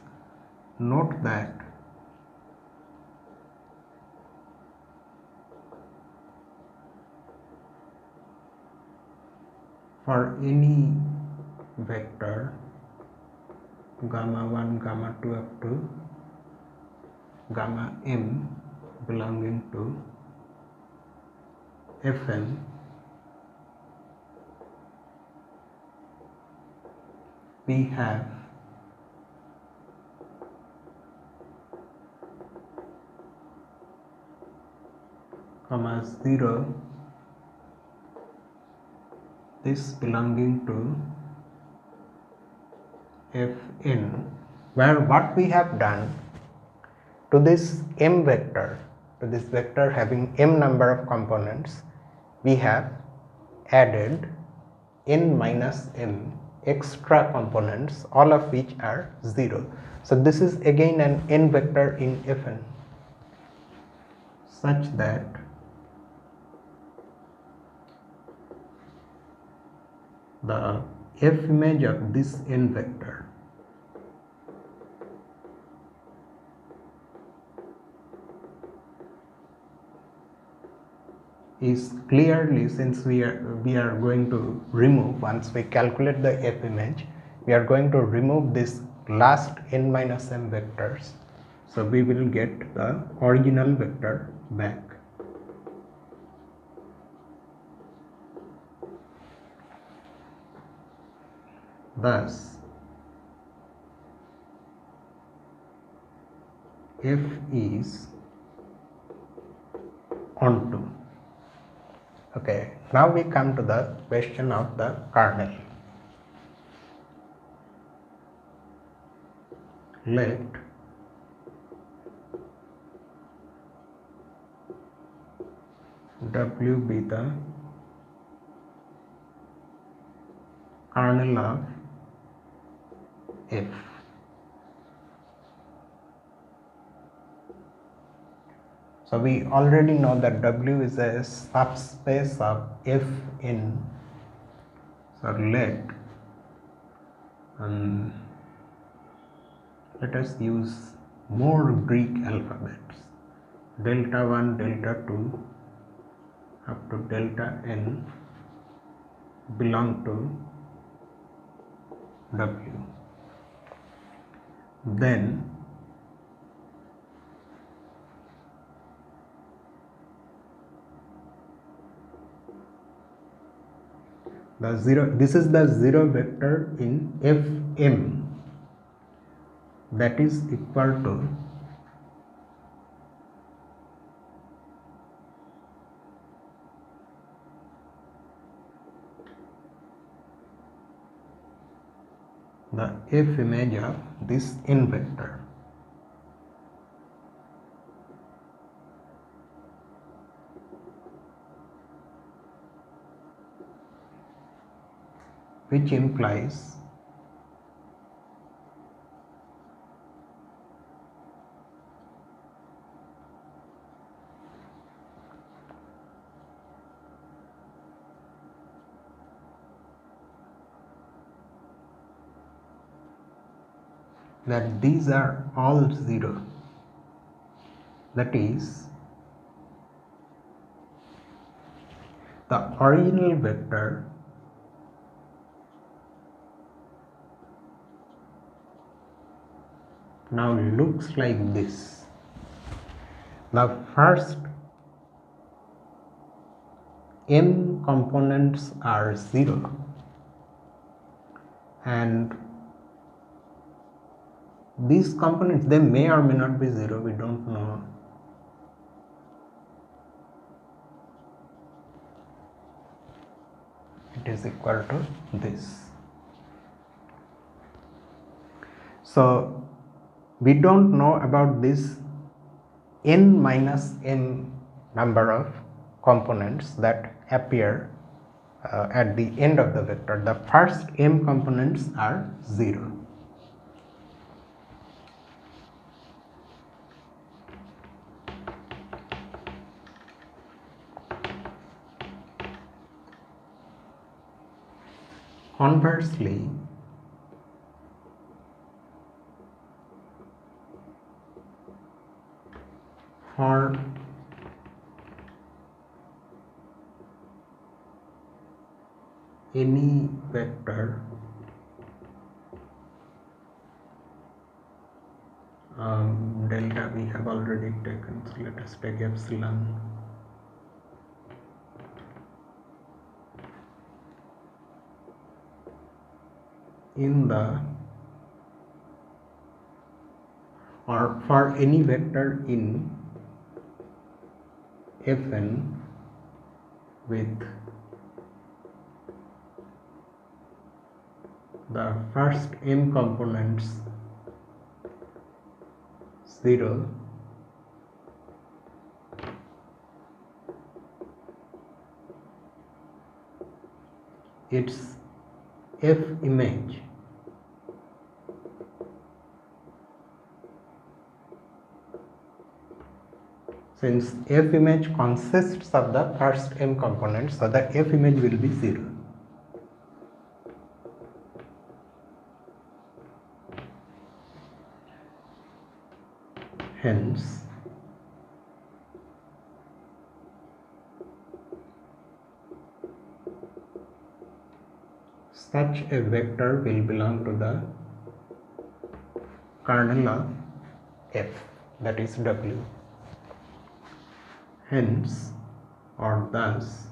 Note that for any vector gamma 1, gamma 2 up to gamma m belonging to Fn, we have comma 0, this belonging to Fn, where what we have done to this m vector, to this vector having m number of components, we have added n minus m extra components, all of which are 0. So this is again an n vector in Fn, such that the F image of this n vector is clearly, since we are going to remove, once we calculate the F image, we are going to remove this last n minus m vectors, so we will get the original vector back. Thus, F is onto. Okay, now we come to the question of the kernel. Let W be the kernel of F. So we already know that W is a subspace of Fn. So let us use more Greek alphabets, delta 1, delta 2 up to delta n belong to W. Then the 0, this is the 0 vector in Fm, that is equal to the F image of this n vector, which implies that these are all 0. That is, the original vector now looks like this. The first m components are 0 and these components, they may or may not be 0, we don't know. It is equal to this. So we don't know about this n minus m number of components that appear at the end of the vector. The first m components are 0. Conversely, for any vector delta we have already taken, so let us take epsilon. In the, or for any vector in Fn with the first m components 0, its F image since F image consists of the first m components, so the F image will be 0. Hence, such a vector will belong to the kernel of F, that is W. Hence, or thus,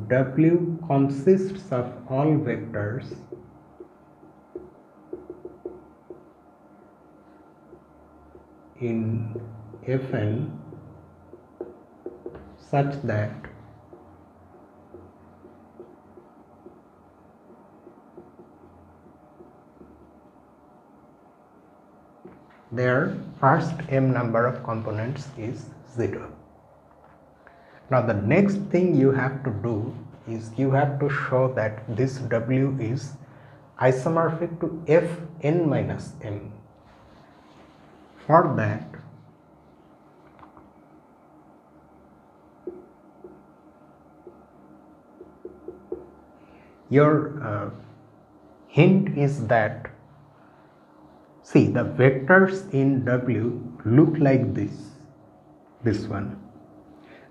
W consists of all vectors in Fn such that their first m number of components is 0. Now the next thing you have to do is you have to show that this W is isomorphic to Fn minus m. For that, your hint is that, see, the vectors in W look like this one.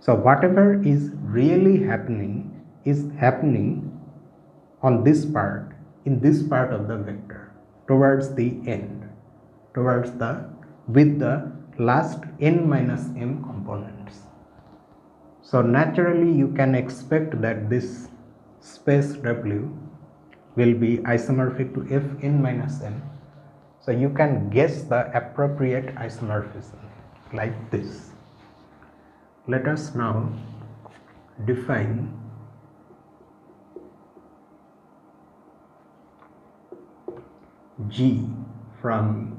So whatever is really happening is happening on this part, in this part of the vector, towards the end, towards the, with the last n minus m components. So naturally you can expect that this space W will be isomorphic to Fn minus m. So you can guess the appropriate isomorphism like this. Let us now define G from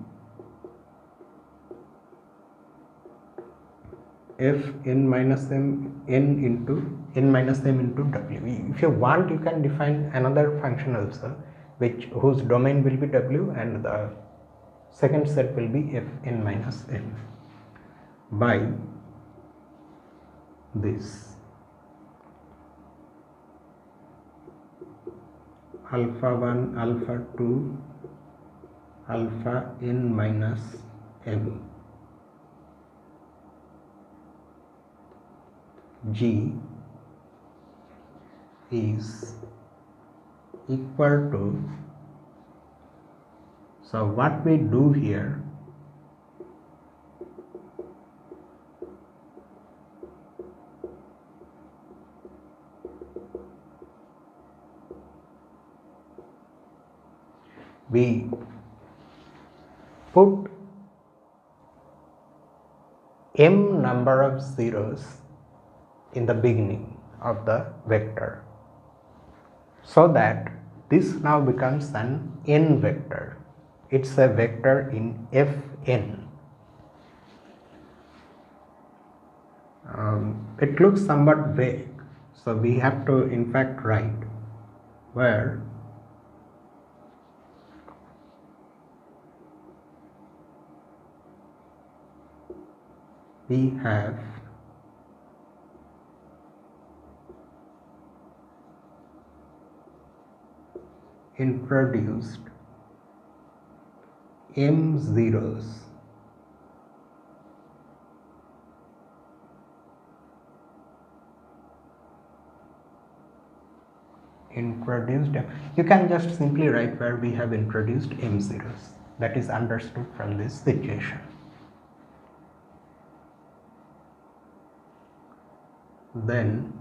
Fn minus m n into n minus m into W. If you want, you can define another function also, whose domain will be W and the second set will be Fn minus m by this alpha 1, alpha 2, alpha n minus m. G is equal to, so what we do here, we put m number of zeros in the beginning of the vector, so that this now becomes an n vector. It's a vector in Fn. It looks somewhat vague, so we have to in fact write where we have introduced m zeros you can just simply write where we have introduced m zeros. That is understood from this situation. Then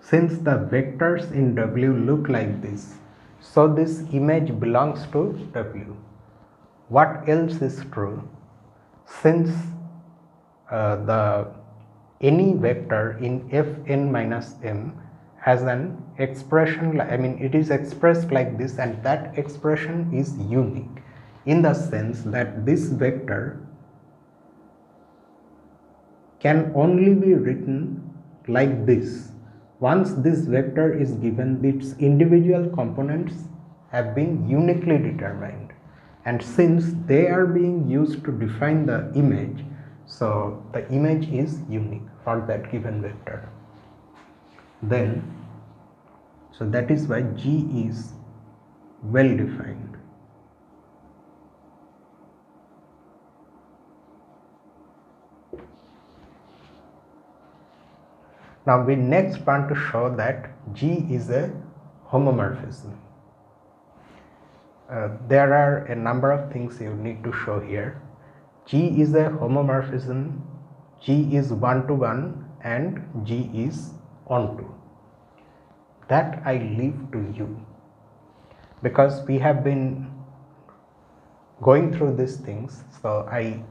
since the vectors in W look like this, so this image belongs to W. What else is true? Since any vector in Fn minus m has an expression, it is expressed like this, and that expression is unique in the sense that this vector can only be written like this once this vector is given its individual components have been uniquely determined, and since they are being used to define the image, so the image is unique for that given vector. Then, so that is why G is well defined. Now we next want to show that G is a homomorphism. There are a number of things you need to show here. G is a homomorphism, G is one-to-one, and G is onto. That I leave to you, because we have been going through these things, so I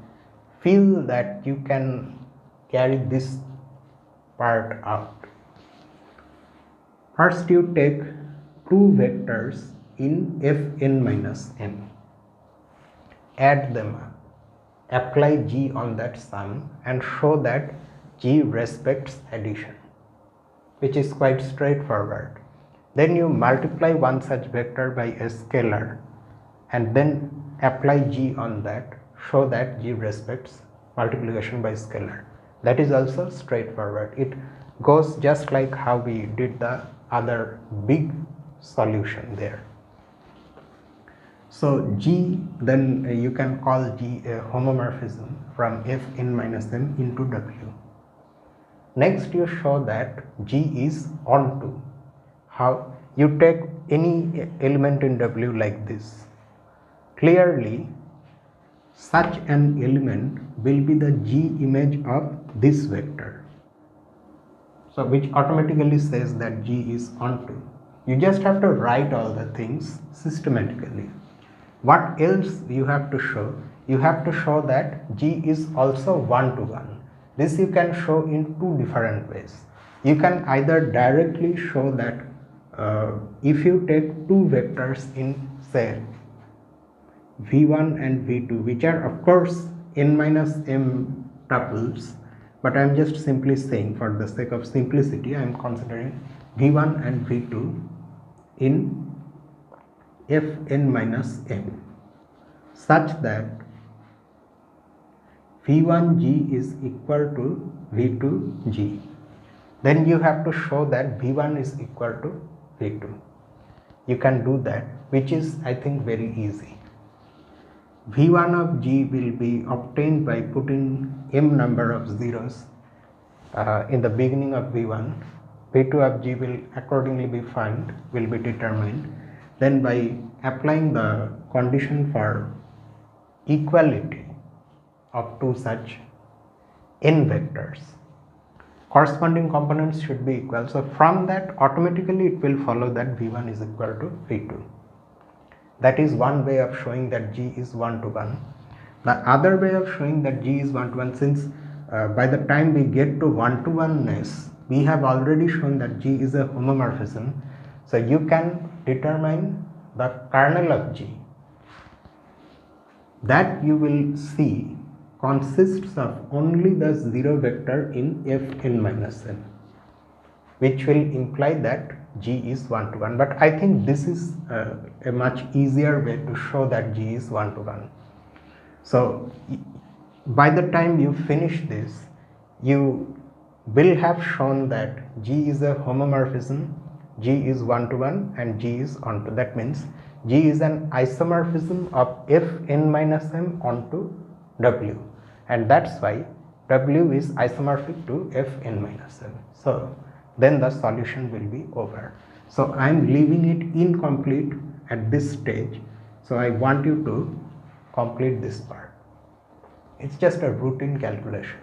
feel that you can carry this part out. First you take two vectors in Fn minus m, add them up, apply G on that sum and show that G respects addition, which is quite straightforward. Then you multiply one such vector by a scalar and then apply G on that, show that G respects multiplication by scalar. That is also straightforward. It goes just like how we did the other big solution there. So G, then you can call G a homomorphism from Fn minus m into W. Next you show that G is onto. How? You take any element in W like this. Clearly, such an element will be the G image of this vector. So which automatically says that G is onto. You just have to write all the things systematically. What else you have to show? You have to show that G is also one-to-one. This you can show in two different ways. You can either directly show that if you take two vectors in, say, v1 and v2, which are of course n minus m tuples, but I am just simply saying for the sake of simplicity I am considering v1 and v2 in Fn minus m, such that v1g is equal to v2g. then you have to show that V1 is equal to V2. You can do that, which is, I think, very easy. V1 of G will be obtained by putting m number of zeros in the beginning of V1. V2 of G will accordingly be found, will be determined. Then by applying the condition for equality of two such n vectors, corresponding components should be equal. So from that, automatically it will follow that V1 is equal to V2. That is one way of showing that G is 1 to 1. The other way of showing that G is 1 to 1, since by the time we get to 1 to 1ness, we have already shown that G is a homomorphism. So you can determine the kernel of G. That you will see consists of only the 0 vector in Fn minus n, which will imply that G is 1 to 1. But I think this is a much easier way to show that G is 1 to 1. So by the time you finish this, you will have shown that G is a homomorphism, G is 1 to 1 and G is onto. That means G is an isomorphism of Fn minus m onto W, and that's why W is isomorphic to Fn minus m. So then the solution will be over. So I am leaving it incomplete at this stage. So I want you to complete this part. It's just a routine calculation.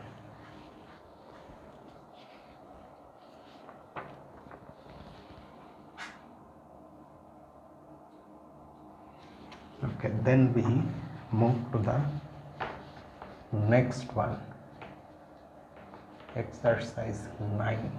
Okay, then we move to the next one, exercise 9.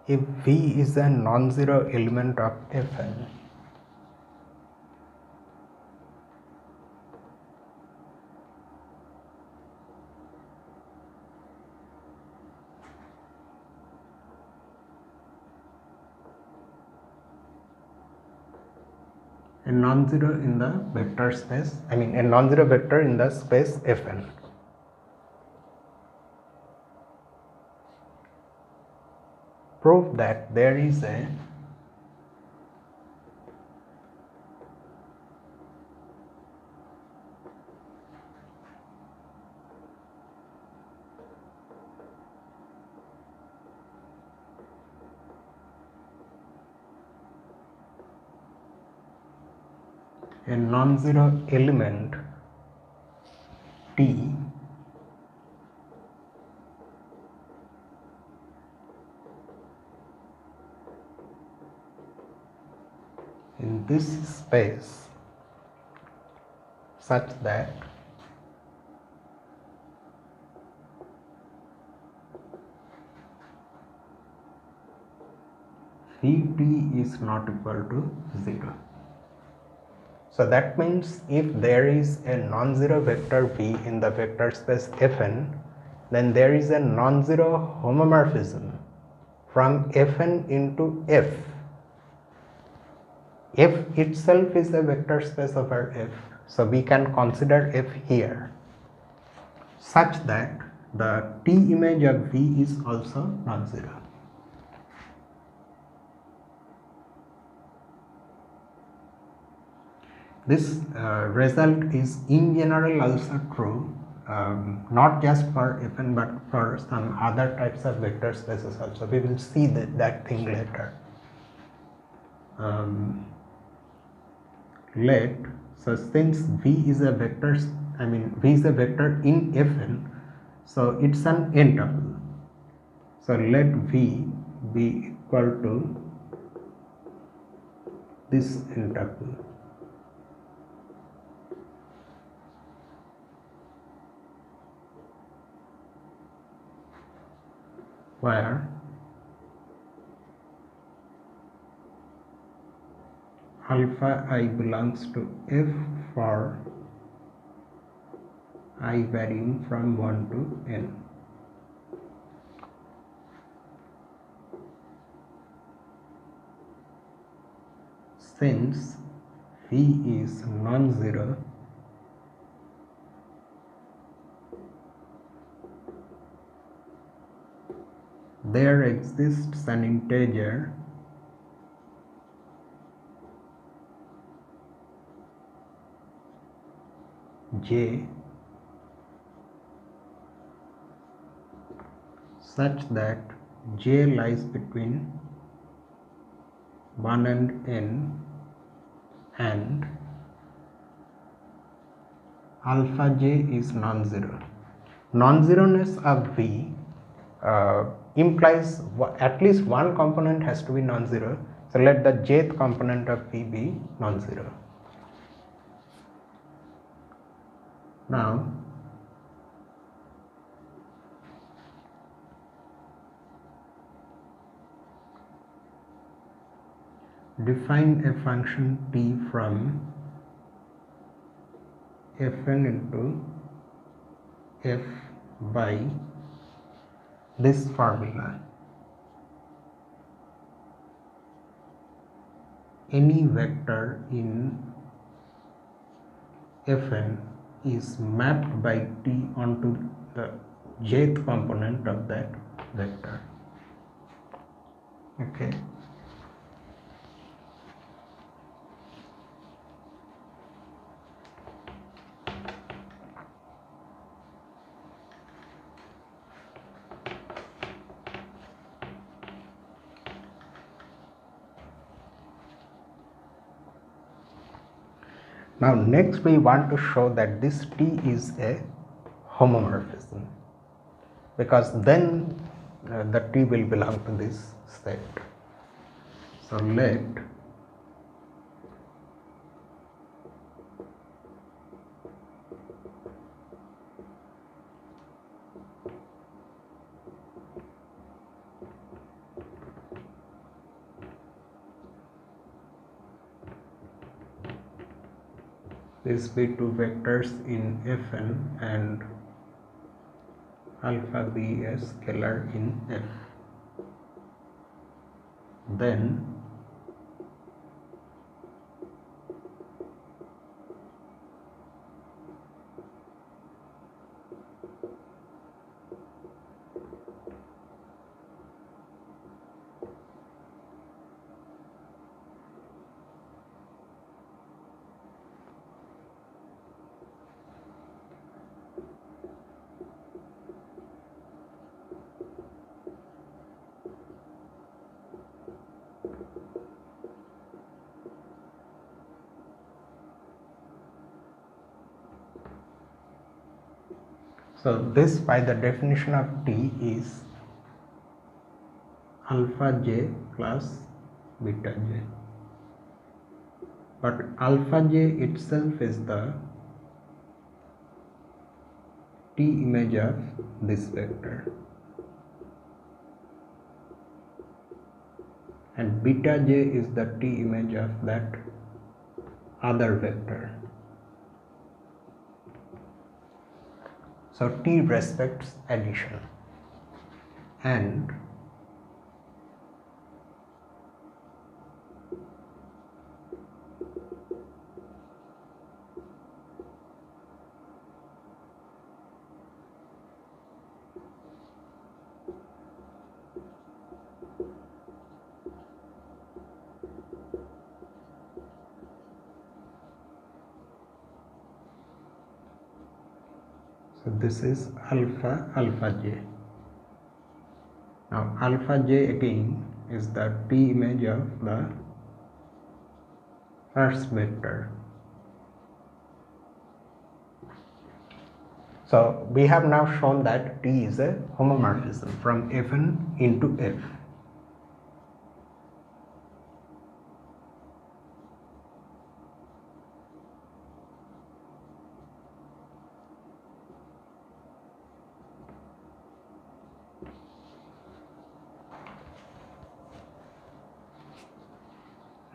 If V is a non-zero element of Fn, a non-zero in the vector space, a non-zero vector in the space Fn. Prove that there is a non-zero element T in this space such that Vt is not equal to 0. So that means if there is a non-zero vector V in the vector space Fn, then there is a non-zero homomorphism from Fn into F. F itself is a vector space over F, so we can consider F here such that the T image of V is also non-zero. This result is in general also true, not just for Fn but for some other types of vector spaces also. We will see that thing later. So since V is a vector, V is a vector in Fn, so it's an n-tuple. So let V be equal to this n-tuple, where alpha I belongs to F for I varying from 1 to n. Since V is non-zero, there exists an integer j such that j lies between 1 and n, and alpha j is non-zero. Non-zeroness of V implies at least one component has to be non-zero. So let the jth component of V be non-zero. Now define a function t from Fn into f by this formula. Any vector in Fn is mapped by t onto the jth component of that vector. Okay. Now next we want to show that this T is a homomorphism, because then the T will belong to this set. So let this be two vectors in Fn and alpha be a scalar in F. Then so this by the definition of T is alpha j plus beta j, but alpha j itself is the T image of this vector and beta j is the T image of that other vector. So T respects addition, and so this is alpha j. Now alpha j again is the T image of the first vector. So we have now shown that T is a homomorphism from Fn into F.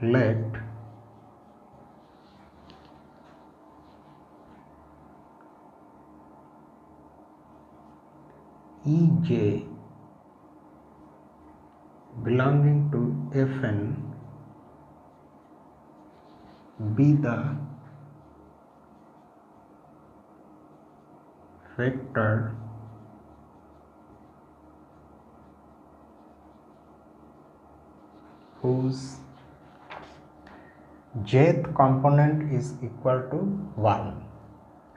Let Ej belonging to Fn be the vector whose jth component is equal to 1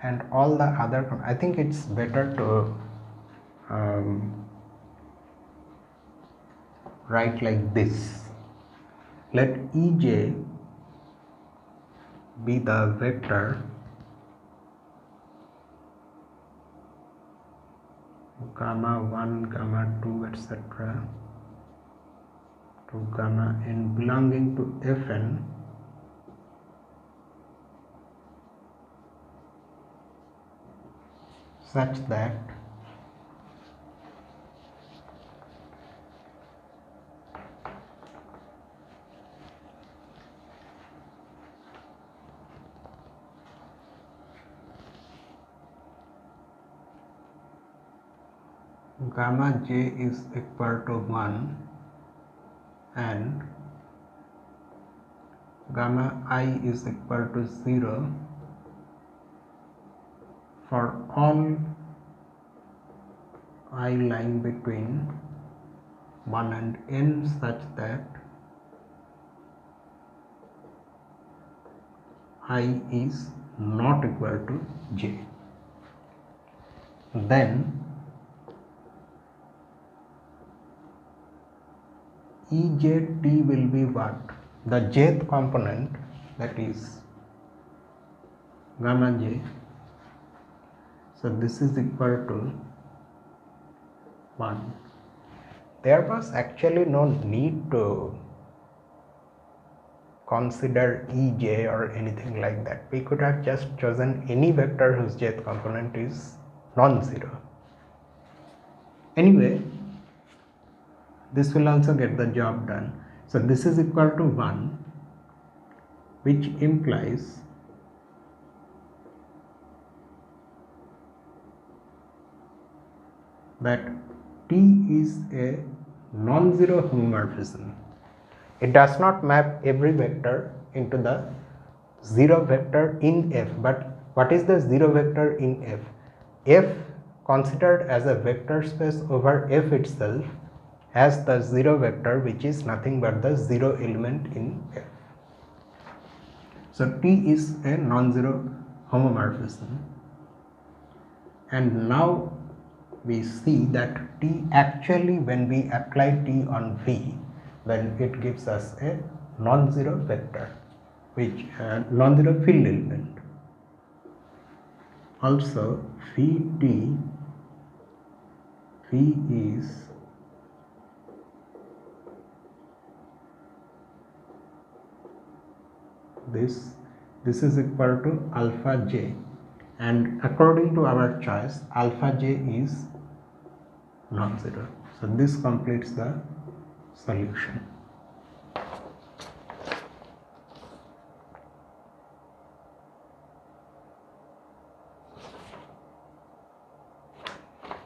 and all the other I think it's better to write like this. Let Ej be the vector gamma 1, gamma 2, etc. to gamma n belonging to Fn such that gamma j is equal to 1 and gamma I is equal to 0 for all I lying between 1 and n such that I is not equal to j. Then Ejt will be what? The jth component, that is gamma j. So this is equal to 1. There was actually no need to consider Ej or anything like that. We could have just chosen any vector whose jth component is non-zero. Anyway, this will also get the job done. So this is equal to 1, which implies that T is a non-zero homomorphism. It does not map every vector into the zero vector in F. But what is the zero vector in F? F considered as a vector space over F itself has the zero vector, which is nothing but the zero element in F. So T is a non-zero homomorphism, and now we see that T actually, when we apply T on V, then it gives us a non-zero vector, which non-zero field element. Also phi T, phi is this is equal to alpha j, and according to our choice alpha j is non-zero. So this completes the solution.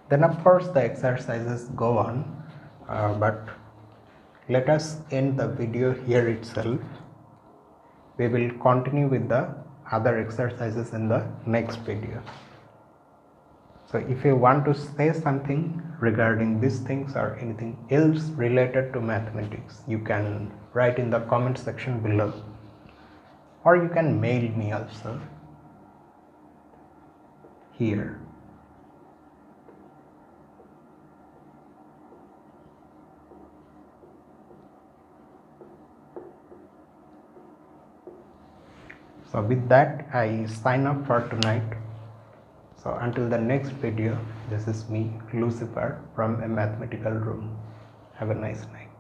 Then of course the exercises go on, but let us end the video here itself. We will continue with the other exercises in the next video. So if you want to say something regarding these things or anything else related to mathematics, you can write in the comment section below, or you can mail me also here. So with that, I sign up for tonight. So until the next video, this is me, Lucifer, from a mathematical room. Have a nice night.